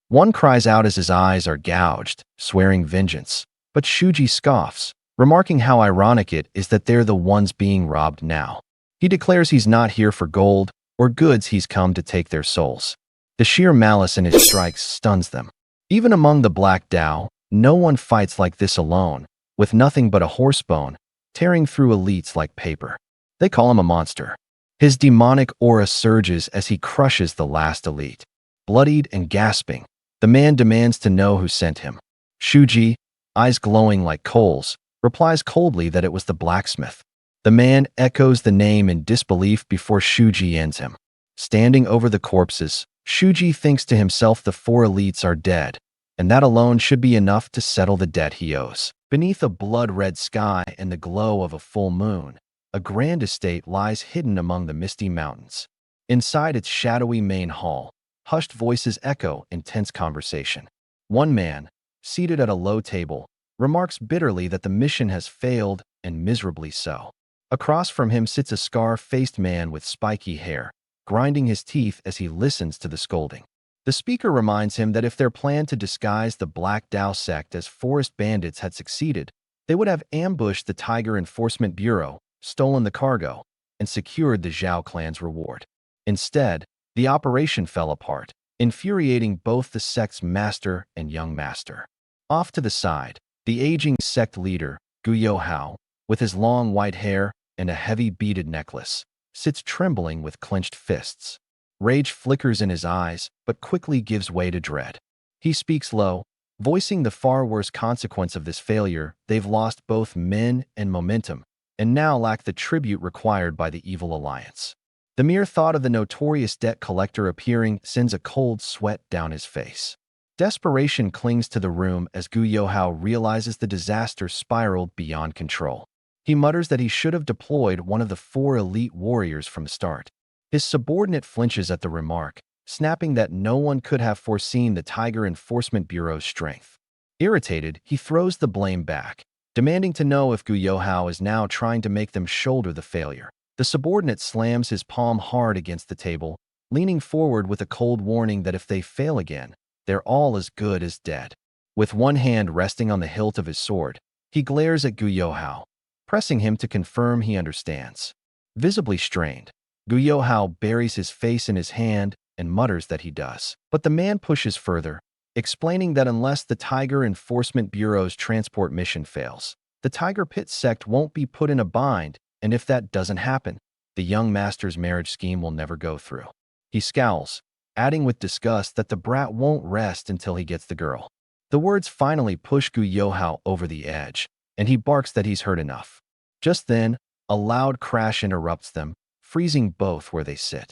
One cries out as his eyes are gouged, swearing vengeance, but Shuji scoffs, remarking how ironic it is that they're the ones being robbed now. He declares he's not here for gold or goods, he's come to take their souls. The sheer malice in his strikes stuns them. Even among the Black Dao, no one fights like this alone, with nothing but a horsebone, tearing through elites like paper. They call him a monster. His demonic aura surges as he crushes the last elite. Bloodied and gasping, the man demands to know who sent him. Shuji, eyes glowing like coals, replies coldly that it was the blacksmith. The man echoes the name in disbelief before Shuji ends him. Standing over the corpses, Shuji thinks to himself the 4 elites are dead, and that alone should be enough to settle the debt he owes. Beneath a blood-red sky and the glow of a full moon, a grand estate lies hidden among the misty mountains. Inside its shadowy main hall, hushed voices echo intense conversation. One man, seated at a low table, remarks bitterly that the mission has failed, and miserably so. Across from him sits a scar-faced man with spiky hair, grinding his teeth as he listens to the scolding. The speaker reminds him that if their plan to disguise the Black Dao sect as forest bandits had succeeded, they would have ambushed the Tiger Enforcement Bureau, stolen the cargo, and secured the Xiao clan's reward. Instead, The operation fell apart, infuriating both the sect's master and young master. Off to the side, the aging sect leader, Kyo Aiyo, with his long white hair and a heavy beaded necklace, sits trembling with clenched fists. Rage flickers in his eyes, but quickly gives way to dread. He speaks low, voicing the far worse consequence of this failure. They've lost both men and momentum, and now lack the tribute required by the evil alliance. The mere thought of the notorious debt collector appearing sends a cold sweat down his face. Desperation clings to the room as Kyo Aiyo realizes the disaster spiraled beyond control. He mutters that he should have deployed one of the 4 elite warriors from the start. His subordinate flinches at the remark, snapping that no one could have foreseen the Tiger Enforcement Bureau's strength. Irritated, he throws the blame back, demanding to know if Kyo Aiyo is now trying to make them shoulder the failure. The subordinate slams his palm hard against the table, leaning forward with a cold warning that if they fail again, they're all as good as dead. With one hand resting on the hilt of his sword, he glares at Kyo Aiyo, pressing him to confirm he understands. Visibly strained, Kyo Aiyo buries his face in his hand and mutters that he does. But the man pushes further, explaining that unless the Tiger Enforcement Bureau's transport mission fails, the Tiger Pit Sect won't be put in a bind, and if that doesn't happen, the young master's marriage scheme will never go through. He scowls, adding with disgust that the brat won't rest until he gets the girl. The words finally push Kyo Aiyo over the edge, and he barks that he's heard enough. Just then, a loud crash interrupts them, freezing both where they sit.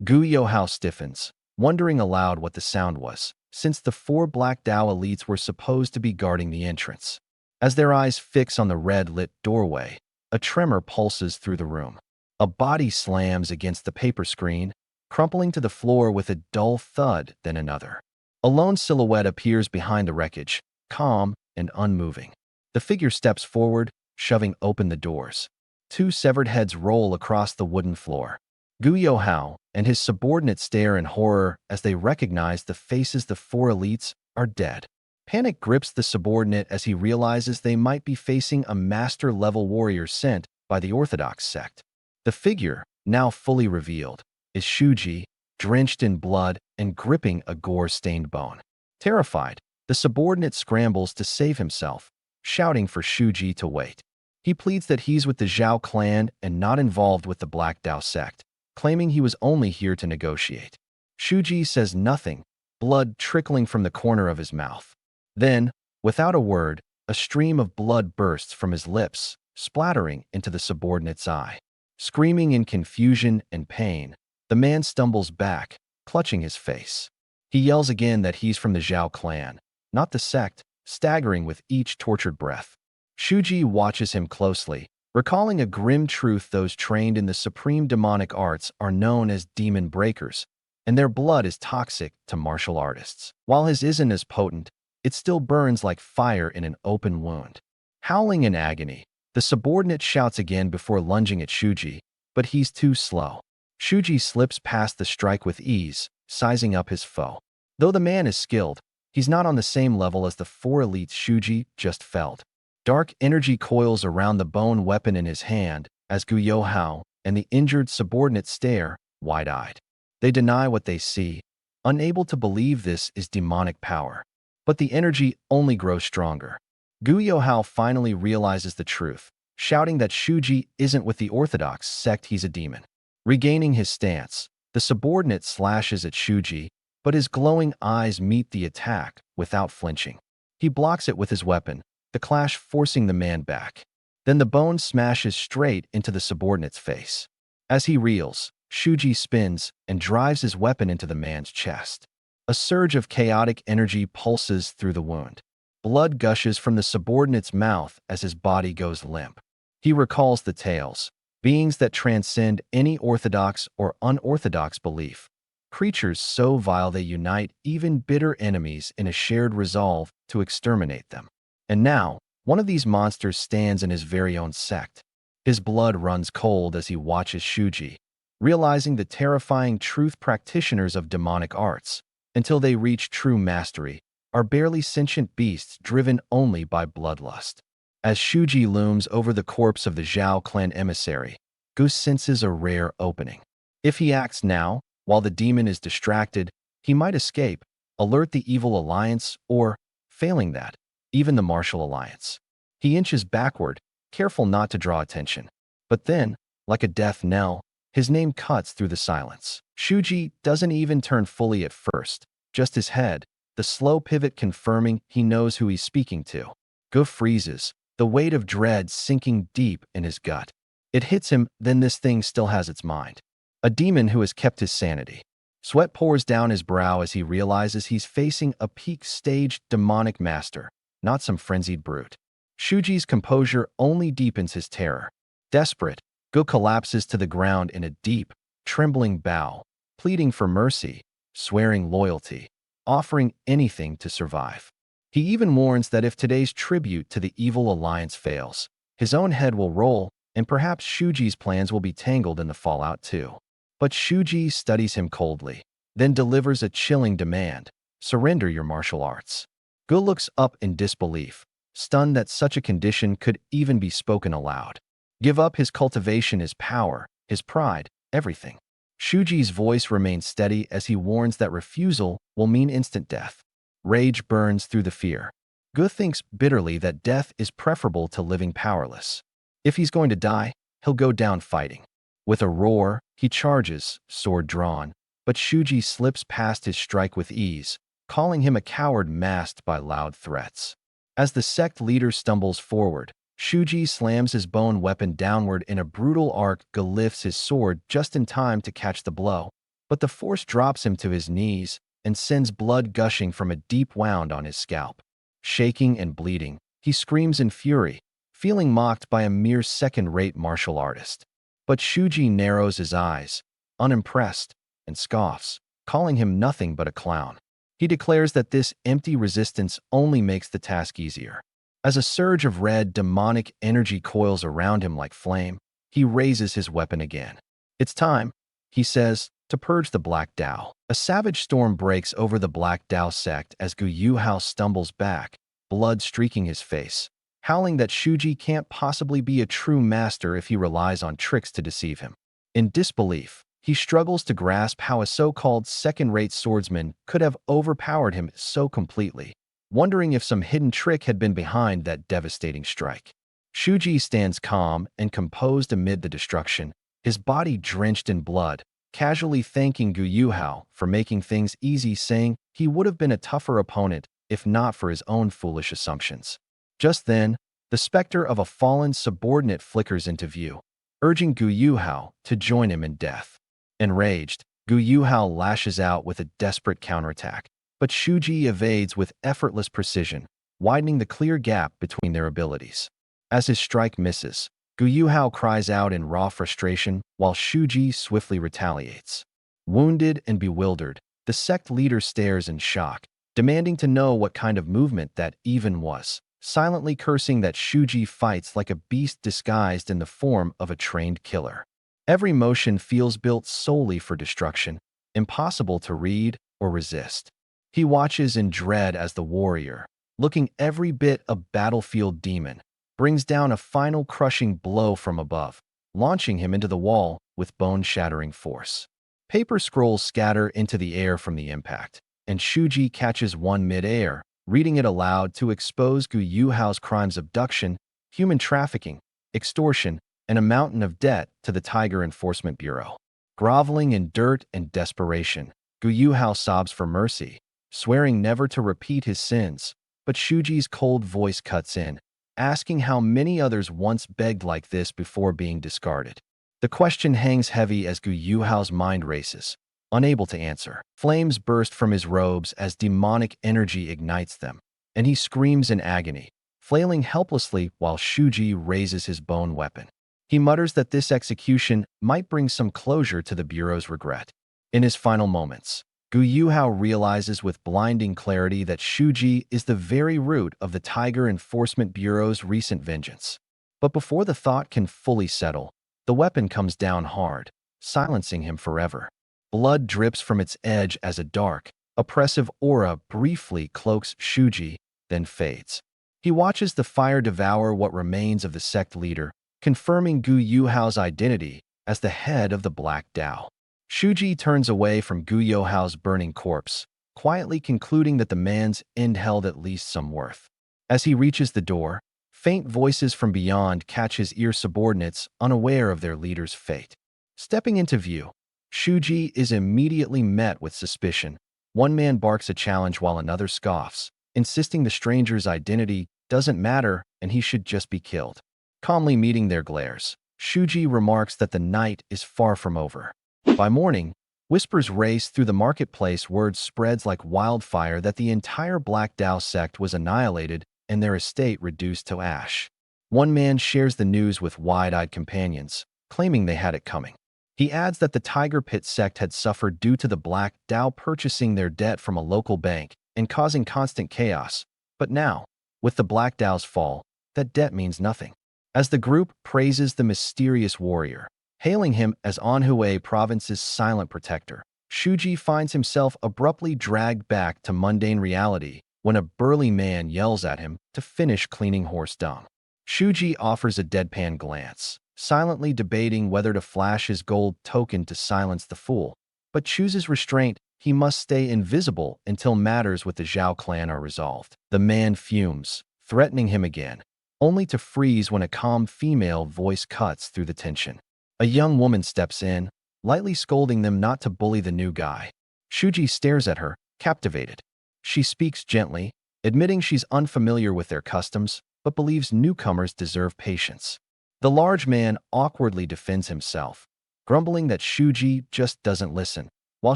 Kyo Aiyo stiffens, wondering aloud what the sound was, since the 4 Black Dao elites were supposed to be guarding the entrance. As their eyes fix on the red-lit doorway, a tremor pulses through the room. A body slams against the paper screen, crumpling to the floor with a dull thud, then another. A lone silhouette appears behind the wreckage, calm and unmoving. The figure steps forward, shoving open the doors. 2 severed heads roll across the wooden floor. Kyo Aiyo and his subordinates stare in horror as they recognize the faces the 4 elites are dead. Panic grips the subordinate as he realizes they might be facing a master-level warrior sent by the Orthodox sect. The figure, now fully revealed, is Shuji, drenched in blood and gripping a gore-stained bone. Terrified, the subordinate scrambles to save himself, shouting for Shuji to wait. He pleads that he's with the Xiao clan and not involved with the Black Dao sect, claiming he was only here to negotiate. Shuji says nothing, blood trickling from the corner of his mouth. Then, without a word, a stream of blood bursts from his lips, splattering into the subordinate's eye. Screaming in confusion and pain, the man stumbles back, clutching his face. He yells again that he's from the Xiao clan, not the sect, staggering with each tortured breath. Shuji watches him closely, recalling a grim truth: those trained in the supreme demonic arts are known as demon breakers, and their blood is toxic to martial artists. While his isn't as potent, it still burns like fire in an open wound. Howling in agony, the subordinate shouts again before lunging at Shuji, but he's too slow. Shuji slips past the strike with ease, sizing up his foe. Though the man is skilled, he's not on the same level as the 4 elites Shuji just felled. Dark energy coils around the bone weapon in his hand as Kyo Aiyo and the injured subordinate stare, wide-eyed. They deny what they see, unable to believe this is demonic power. But the energy only grows stronger. Kyo Aiyo finally realizes the truth, shouting that Shuji isn't with the Orthodox sect, he's a demon. Regaining his stance, the subordinate slashes at Shuji, but his glowing eyes meet the attack without flinching. He blocks it with his weapon, the clash forcing the man back. Then the bone smashes straight into the subordinate's face. As he reels, Shuji spins and drives his weapon into the man's chest. A surge of chaotic energy pulses through the wound. Blood gushes from the subordinate's mouth as his body goes limp. He recalls the tales, beings that transcend any orthodox or unorthodox belief. Creatures so vile they unite even bitter enemies in a shared resolve to exterminate them. And now, one of these monsters stands in his very own sect. His blood runs cold as he watches Shuji, realizing the terrifying truth: practitioners of demonic arts, until they reach true mastery, are barely sentient beasts driven only by bloodlust. As Shuji looms over the corpse of the Xiao clan emissary, Gus senses a rare opening. If he acts now, While the demon is distracted, he might escape, alert the evil alliance, or, failing that, even the martial alliance. He inches backward, careful not to draw attention. But then, like a death knell, his name cuts through the silence. Shuji doesn't even turn fully at first, just his head, the slow pivot confirming he knows who he's speaking to. Go freezes, the weight of dread sinking deep in his gut. It hits him, then this thing still has its mind. A demon who has kept his sanity. Sweat pours down his brow as he realizes he's facing a peak-stage demonic master, not some frenzied brute. Shuji's composure only deepens his terror. Desperate, Go collapses to the ground in a deep, trembling bow, pleading for mercy, swearing loyalty, offering anything to survive. He even warns that if today's tribute to the evil alliance fails, his own head will roll, and perhaps Shuji's plans will be tangled in the fallout too. But Shuji studies him coldly, then delivers a chilling demand: surrender your martial arts. Go looks up in disbelief, stunned that such a condition could even be spoken aloud. Give up his cultivation, his power, his pride, everything. Shuji's voice remains steady as he warns that refusal will mean instant death. Rage burns through the fear. Go thinks bitterly that death is preferable to living powerless. If he's going to die, he'll go down fighting. With a roar, he charges, sword drawn, but Shuji slips past his strike with ease, calling him a coward masked by loud threats. As the sect leader stumbles forward, Shuji slams his bone weapon downward in a brutal arc. Go lifts his sword just in time to catch the blow, but the force drops him to his knees and sends blood gushing from a deep wound on his scalp. Shaking and bleeding, he screams in fury, feeling mocked by a mere second-rate martial artist. But Shuji narrows his eyes, unimpressed, and scoffs, calling him nothing but a clown. He declares that this empty resistance only makes the task easier. As a surge of red, demonic energy coils around him like flame, he raises his weapon again. It's time, he says, to purge the Black Dao. A savage storm breaks over the Black Dao sect as Kyo Aiyo stumbles back, blood streaking his face, howling that Shuji can't possibly be a true master if he relies on tricks to deceive him. In disbelief, he struggles to grasp how a so-called second-rate swordsman could have overpowered him so completely, wondering if some hidden trick had been behind that devastating strike. Shuji stands calm and composed amid the destruction, his body drenched in blood, casually thanking Kyo Aiyo for making things easy, saying he would have been a tougher opponent if not for his own foolish assumptions. Just then, the specter of a fallen subordinate flickers into view, urging Kyo Aiyo to join him in death. Enraged, Kyo Aiyo lashes out with a desperate counterattack, but Shuji evades with effortless precision, widening the clear gap between their abilities. As his strike misses, Kyo Aiyo cries out in raw frustration while Shuji swiftly retaliates. Wounded and bewildered, the sect leader stares in shock, demanding to know what kind of movement that even was, silently cursing that Shuji fights like a beast disguised in the form of a trained killer. Every motion feels built solely for destruction, impossible to read or resist. He watches in dread as the warrior, looking every bit a battlefield demon, brings down a final crushing blow from above, launching him into the wall with bone-shattering force. Paper scrolls scatter into the air from the impact, and Shuji catches one mid-air, reading it aloud to expose Kyo Aiyo's crimes: abduction, human trafficking, extortion, and a mountain of debt to the Tiger Enforcement Bureau. Groveling in dirt and desperation, Kyo Aiyo sobs for mercy, swearing never to repeat his sins, but Shuji's cold voice cuts in, asking how many others once begged like this before being discarded. The question hangs heavy as Kyo Aiyo's mind races, unable to answer. Flames burst from his robes as demonic energy ignites them, and he screams in agony, flailing helplessly while Shuji raises his bone weapon. He mutters that this execution might bring some closure to the Bureau's regret. In his final moments, Kyo Aiyo realizes with blinding clarity that Shuji is the very root of the Tiger Enforcement Bureau's recent vengeance. But before the thought can fully settle, the weapon comes down hard, silencing him forever. Blood drips from its edge as a dark, oppressive aura briefly cloaks Shuji, then fades. He watches the fire devour what remains of the sect leader, confirming Kyo Aiyo's identity as the head of the Black Dao. Shuji turns away from Koo Yoi's burning corpse, quietly concluding that the man's end held at least some worth. As he reaches the door, faint voices from beyond catch his ear subordinates unaware of their leader's fate. Stepping into view, Shuji is immediately met with suspicion. One man barks a challenge while another scoffs, insisting the stranger's identity doesn't matter and he should just be killed. Calmly meeting their glares, Shuji remarks that the night is far from over. By morning, whispers race through the marketplace, word spreads like wildfire that the entire Black Dao sect was annihilated and their estate reduced to ash. One man shares the news with wide-eyed companions, claiming they had it coming. He adds that the Tiger Pit Sect had suffered due to the Black Dao purchasing their debt from a local bank and causing constant chaos. But now, with the Black Dao's fall, that debt means nothing. As the group praises the mysterious warrior, hailing him as Anhui Province's silent protector, Shuji finds himself abruptly dragged back to mundane reality when a burly man yells at him to finish cleaning horse dung. Shuji offers a deadpan glance, silently debating whether to flash his gold token to silence the fool, but chooses restraint. He must stay invisible until matters with the Xiao clan are resolved. The man fumes, threatening him again, only to freeze when a calm female voice cuts through the tension. A young woman steps in, lightly scolding them not to bully the new guy. Shuji stares at her, captivated. She speaks gently, admitting she's unfamiliar with their customs, but believes newcomers deserve patience. The large man awkwardly defends himself, grumbling that Shuji just doesn't listen, while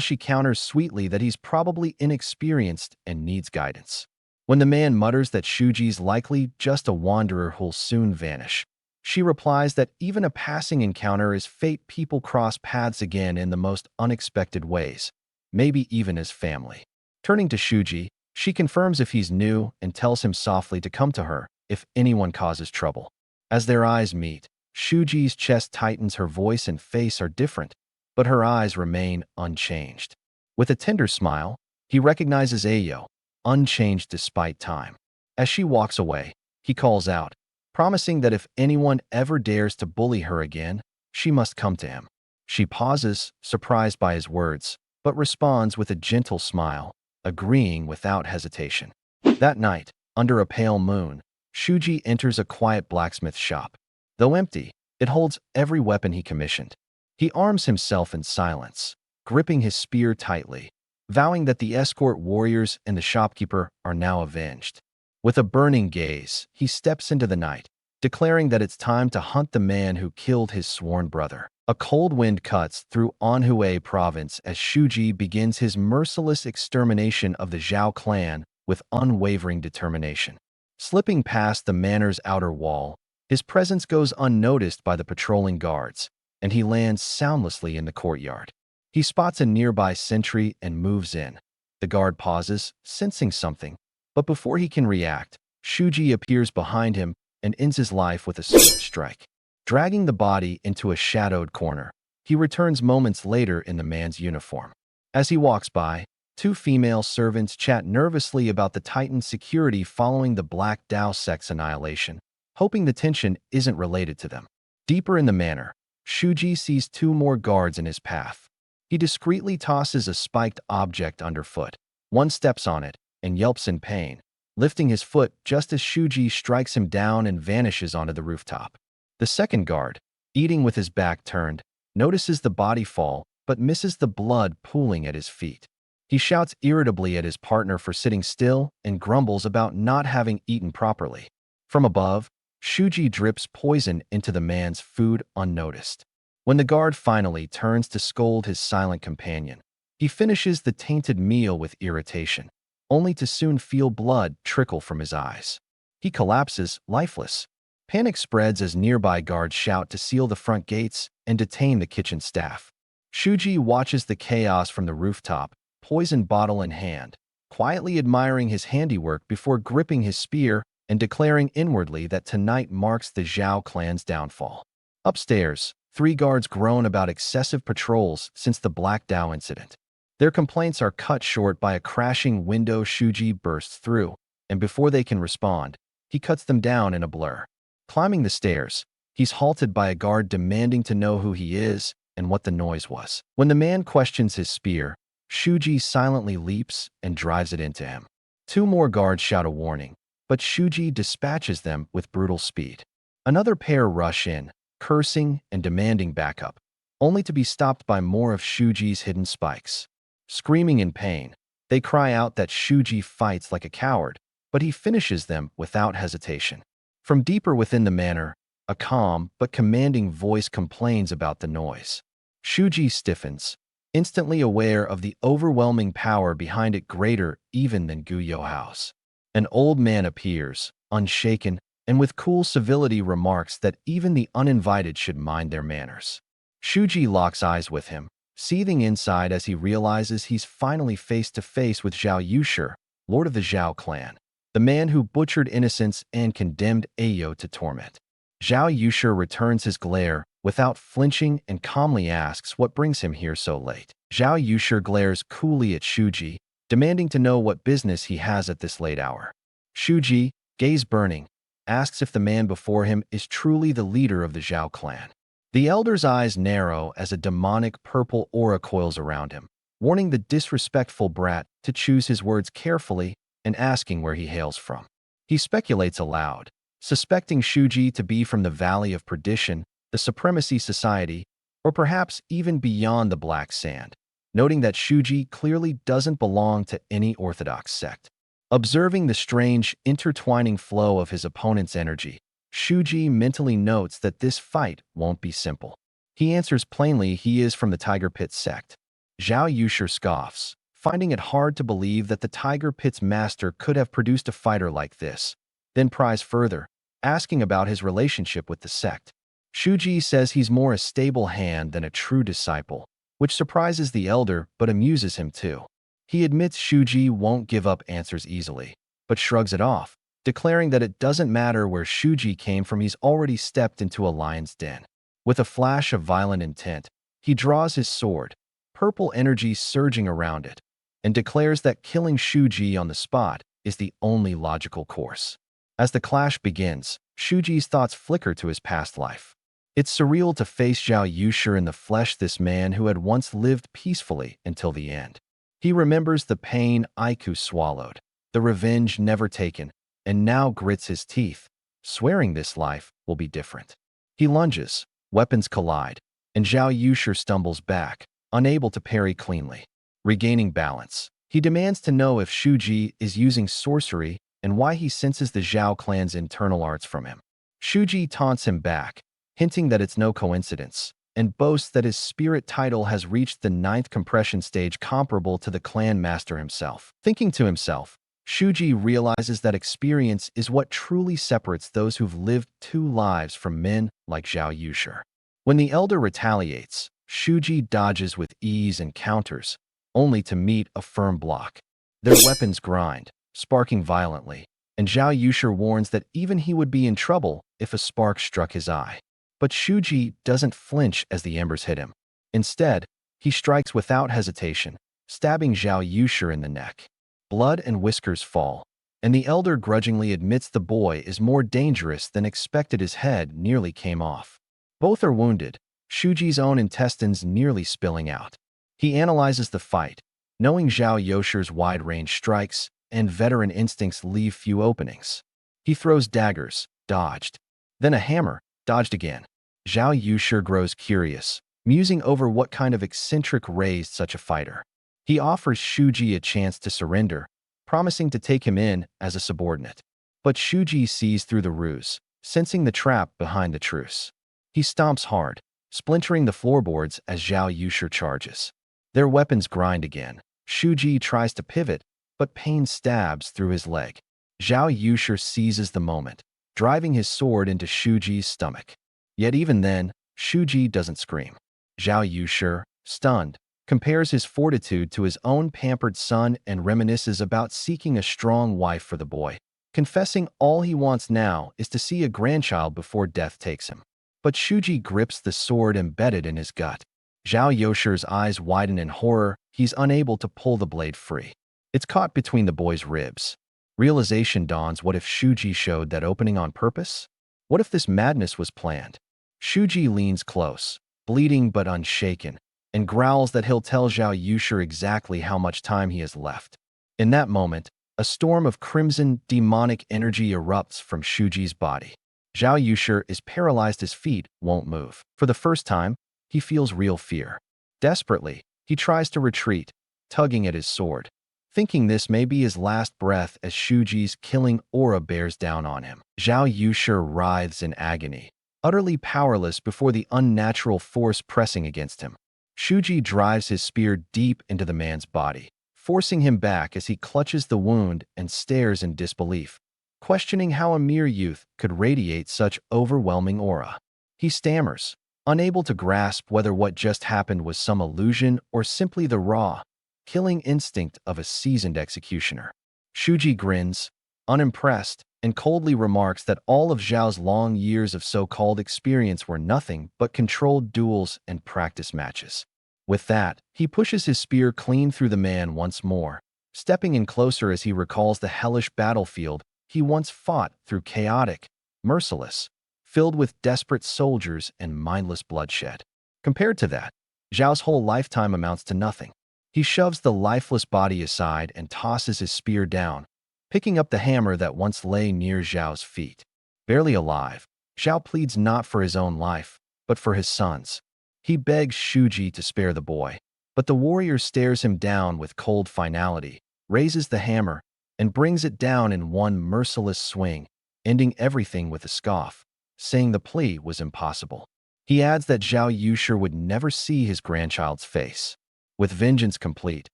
she counters sweetly that he's probably inexperienced and needs guidance. When the man mutters that Shuji's likely just a wanderer who'll soon vanish, she replies that even a passing encounter is fate. People cross paths again in the most unexpected ways, maybe even as family. Turning to Shuji, she confirms if he's new and tells him softly to come to her if anyone causes trouble. As their eyes meet, Shuji's chest tightens. Her voice and face are different, but her eyes remain unchanged. With a tender smile, he recognizes Aiyo, unchanged despite time. As she walks away, he calls out, promising that if anyone ever dares to bully her again, she must come to him. She pauses, surprised by his words, but responds with a gentle smile, agreeing without hesitation. That night, under a pale moon, Shuji enters a quiet blacksmith shop. Though empty, it holds every weapon he commissioned. He arms himself in silence, gripping his spear tightly, vowing that the escort warriors and the shopkeeper are now avenged. With a burning gaze, he steps into the night, declaring that it's time to hunt the man who killed his sworn brother. A cold wind cuts through Anhui Province as Shuji begins his merciless extermination of the Xiao clan with unwavering determination. Slipping past the manor's outer wall, his presence goes unnoticed by the patrolling guards, and he lands soundlessly in the courtyard. He spots a nearby sentry and moves in. The guard pauses, sensing something, but before he can react, Shuji appears behind him and ends his life with a sword strike. Dragging the body into a shadowed corner, he returns moments later in the man's uniform. As he walks by, two female servants chat nervously about the Titan's security following the Black Dao sect's annihilation, hoping the tension isn't related to them. Deeper in the manor, Shuji sees two more guards in his path. He discreetly tosses a spiked object underfoot. One steps on it and yelps in pain, lifting his foot just as Shuji strikes him down and vanishes onto the rooftop. The second guard, eating with his back turned, notices the body fall but misses the blood pooling at his feet. He shouts irritably at his partner for sitting still and grumbles about not having eaten properly. From above, Shuji drips poison into the man's food unnoticed. When the guard finally turns to scold his silent companion, he finishes the tainted meal with irritation, only to soon feel blood trickle from his eyes. He collapses, lifeless. Panic spreads as nearby guards shout to seal the front gates and detain the kitchen staff. Shuji watches the chaos from the rooftop, poison bottle in hand, quietly admiring his handiwork before gripping his spear and declaring inwardly that tonight marks the Xiao clan's downfall. Upstairs, three guards groan about excessive patrols since the Black Dao incident. Their complaints are cut short by a crashing window Shuji bursts through, and before they can respond, he cuts them down in a blur. Climbing the stairs, he's halted by a guard demanding to know who he is and what the noise was. When the man questions his spear, Shuji silently leaps and drives it into him. Two more guards shout a warning, but Shuji dispatches them with brutal speed. Another pair rush in, cursing and demanding backup, only to be stopped by more of Shuji's hidden spikes. Screaming in pain, they cry out that Shuji fights like a coward, but he finishes them without hesitation. From deeper within the manor, a calm but commanding voice complains about the noise. Shuji stiffens, instantly aware of the overwhelming power behind it, greater even than Kyo Aiyo's. An old man appears, unshaken, and with cool civility remarks that even the uninvited should mind their manners. Shuji locks eyes with him, seething inside as he realizes he's finally face to face with Zhao Yushi, lord of the Xiao clan, the man who butchered innocents and condemned Aiyo to torment. Zhao Yushi returns his glare without flinching and calmly asks what brings him here so late. Zhao Yushi glares coolly at Shuji, demanding to know what business he has at this late hour. Shuji, gaze burning, asks if the man before him is truly the leader of the Xiao clan. The elder's eyes narrow as a demonic purple aura coils around him, warning the disrespectful brat to choose his words carefully and asking where he hails from. He speculates aloud, suspecting Shuji to be from the Valley of Perdition, the Supremacy Society, or perhaps even beyond the Black Sand, noting that Shuji clearly doesn't belong to any orthodox sect. Observing the strange, intertwining flow of his opponent's energy, Shuji mentally notes that this fight won't be simple. He answers plainly he is from the Tiger Pit Sect. Zhao Yushi scoffs, finding it hard to believe that the Tiger Pit's master could have produced a fighter like this, then pries further, asking about his relationship with the sect. Shuji says he's more a stable hand than a true disciple, which surprises the elder but amuses him too. He admits Shuji won't give up answers easily, but shrugs it off, declaring that it doesn't matter where Shuji came from, he's already stepped into a lion's den. With a flash of violent intent, he draws his sword, purple energy surging around it, and declares that killing Shuji on the spot is the only logical course. As the clash begins, Shuji's thoughts flicker to his past life. It's surreal to face Zhao Yushi in the flesh, this man who had once lived peacefully until the end. He remembers the pain Aiku swallowed, the revenge never taken, and now grits his teeth, swearing this life will be different. He lunges, weapons collide, and Zhao Yushi stumbles back, unable to parry cleanly. Regaining balance, he demands to know if Shuji is using sorcery and why he senses the Xiao clan's internal arts from him. Shuji taunts him back, hinting that it's no coincidence, and boasts that his spirit title has reached the 9th compression stage, comparable to the clan master himself. Thinking to himself, Shuji realizes that experience is what truly separates those who've lived 2 lives from men like Zhao Yushi. When the elder retaliates, Shuji dodges with ease and counters, only to meet a firm block. Their weapons grind, sparking violently, and Zhao Yushi warns that even he would be in trouble if a spark struck his eye. But Shuji doesn't flinch as the embers hit him. Instead, he strikes without hesitation, stabbing Zhao Yushi in the neck. Blood and whiskers fall, and the elder grudgingly admits the boy is more dangerous than expected. His head nearly came off. Both are wounded, Shuji's own intestines nearly spilling out. He analyzes the fight, knowing Zhao Yoshi's wide-range strikes and veteran instincts leave few openings. He throws daggers, dodged. Then a hammer, dodged again. Zhao Yushi grows curious, musing over what kind of eccentric raised such a fighter. He offers Shuji a chance to surrender, promising to take him in as a subordinate. But Shuji sees through the ruse, sensing the trap behind the truce. He stomps hard, splintering the floorboards as Zhao Yushi charges. Their weapons grind again. Shuji tries to pivot, but pain stabs through his leg. Zhao Yushi seizes the moment, driving his sword into Shuji's stomach. Yet even then, Shuji doesn't scream. Zhao Yushi, stunned, compares his fortitude to his own pampered son and reminisces about seeking a strong wife for the boy, confessing all he wants now is to see a grandchild before death takes him. But Shuji grips the sword embedded in his gut. Zhao Yoshi's eyes widen in horror. He's unable to pull the blade free. It's caught between the boy's ribs. Realization dawns. What if Shuji showed that opening on purpose? What if this madness was planned? Shuji leans close, bleeding but unshaken, and growls that he'll tell Zhao Yusha exactly how much time he has left. In that moment, a storm of crimson, demonic energy erupts from Shuji's body. Zhao Yusha is paralyzed, his feet won't move. For the first time, he feels real fear. Desperately, he tries to retreat, tugging at his sword, thinking this may be his last breath as Shuji's killing aura bears down on him. Zhao Yusha writhes in agony, utterly powerless before the unnatural force pressing against him. Shuji drives his spear deep into the man's body, forcing him back as he clutches the wound and stares in disbelief, questioning how a mere youth could radiate such overwhelming aura. He stammers, unable to grasp whether what just happened was some illusion or simply the raw, killing instinct of a seasoned executioner. Shuji grins, unimpressed, and coldly remarks that all of Zhao's long years of so-called experience were nothing but controlled duels and practice matches. With that, he pushes his spear clean through the man once more, stepping in closer as he recalls the hellish battlefield he once fought through, chaotic, merciless, filled with desperate soldiers and mindless bloodshed. Compared to that, Zhao's whole lifetime amounts to nothing. He shoves the lifeless body aside and tosses his spear down, picking up the hammer that once lay near Zhao's feet. Barely alive, Zhao pleads not for his own life, but for his son's. He begs Shuji to spare the boy, but the warrior stares him down with cold finality, raises the hammer, and brings it down in one merciless swing, ending everything with a scoff, saying the plea was impossible. He adds that Zhao Yusha would never see his grandchild's face. With vengeance complete,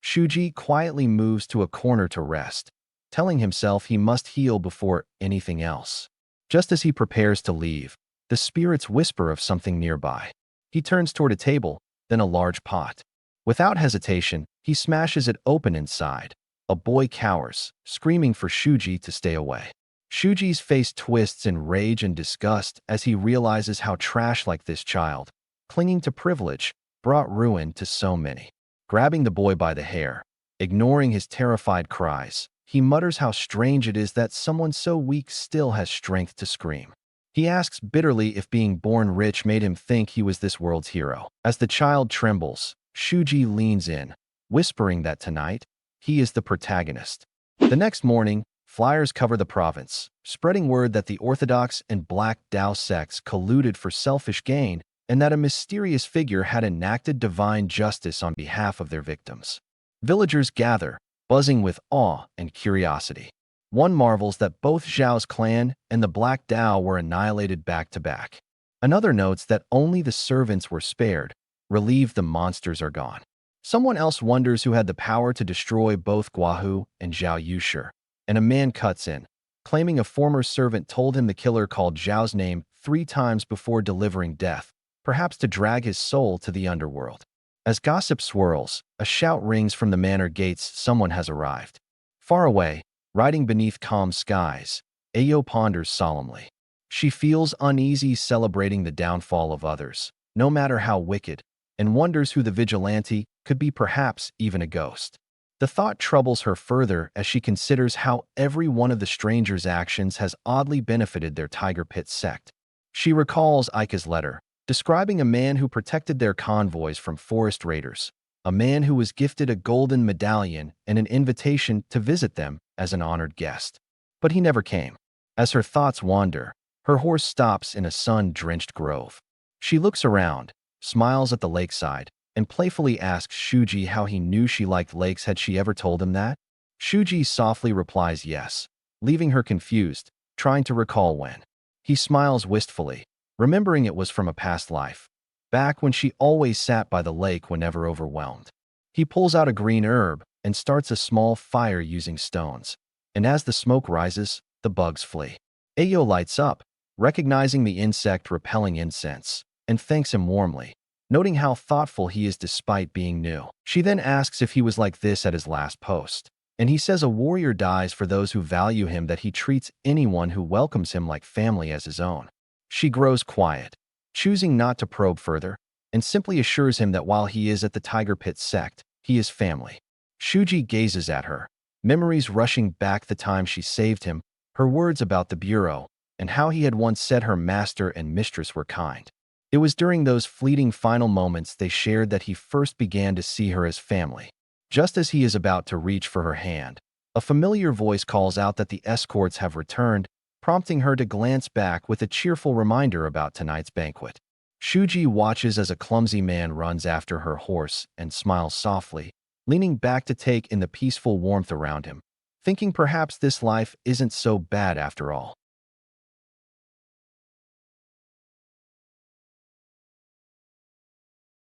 Shuji quietly moves to a corner to rest, telling himself he must heal before anything else. Just as he prepares to leave, the spirits whisper of something nearby. He turns toward a table, then a large pot. Without hesitation, he smashes it open inside. A boy cowers, screaming for Shuji to stay away. Shuji's face twists in rage and disgust as he realizes how trash like this child, clinging to privilege, brought ruin to so many. Grabbing the boy by the hair, ignoring his terrified cries, he mutters how strange it is that someone so weak still has strength to scream. He asks bitterly if being born rich made him think he was this world's hero. As the child trembles, Shuji leans in, whispering that tonight, he is the protagonist. The next morning, flyers cover the province, spreading word that the Orthodox and Black Dao sects colluded for selfish gain and that a mysterious figure had enacted divine justice on behalf of their victims. Villagers gather, buzzing with awe and curiosity. One marvels that both Zhao's clan and the Black Dao were annihilated back-to-back. Another notes that only the servants were spared, relieved the monsters are gone. Someone else wonders who had the power to destroy both Guahu and Zhao Yusha, and a man cuts in, claiming a former servant told him the killer called Zhao's name 3 times before delivering death, perhaps to drag his soul to the underworld. As gossip swirls, a shout rings from the manor gates, someone has arrived. Far away, riding beneath calm skies, Aiyo ponders solemnly. She feels uneasy celebrating the downfall of others, no matter how wicked, and wonders who the vigilante could be, perhaps even a ghost. The thought troubles her further as she considers how every one of the stranger's actions has oddly benefited their Tiger Pit Sect. She recalls Aika's letter, describing a man who protected their convoys from forest raiders, a man who was gifted a golden medallion and an invitation to visit them as an honored guest. But he never came. As her thoughts wander, her horse stops in a sun-drenched grove. She looks around, smiles at the lakeside, and playfully asks Shuji how he knew she liked lakes. Had she ever told him that? Shuji softly replies yes, leaving her confused, trying to recall when. He smiles wistfully, remembering it was from a past life, back when she always sat by the lake whenever overwhelmed. He pulls out a green herb and starts a small fire using stones, and as the smoke rises, the bugs flee. Aiyo lights up, recognizing the insect repelling incense, and thanks him warmly, noting how thoughtful he is despite being new. She then asks if he was like this at his last post, and he says a warrior dies for those who value him, that he treats anyone who welcomes him like family as his own. She grows quiet, choosing not to probe further, and simply assures him that while he is at the Tiger Pit Sect, he is family. Shuji gazes at her, memories rushing back the time she saved him, her words about the bureau, and how he had once said her master and mistress were kind. It was during those fleeting final moments they shared that he first began to see her as family. Just as he is about to reach for her hand, a familiar voice calls out that the escorts have returned, prompting her to glance back with a cheerful reminder about tonight's banquet. Shuji watches as a clumsy man runs after her horse and smiles softly, leaning back to take in the peaceful warmth around him, thinking perhaps this life isn't so bad after all.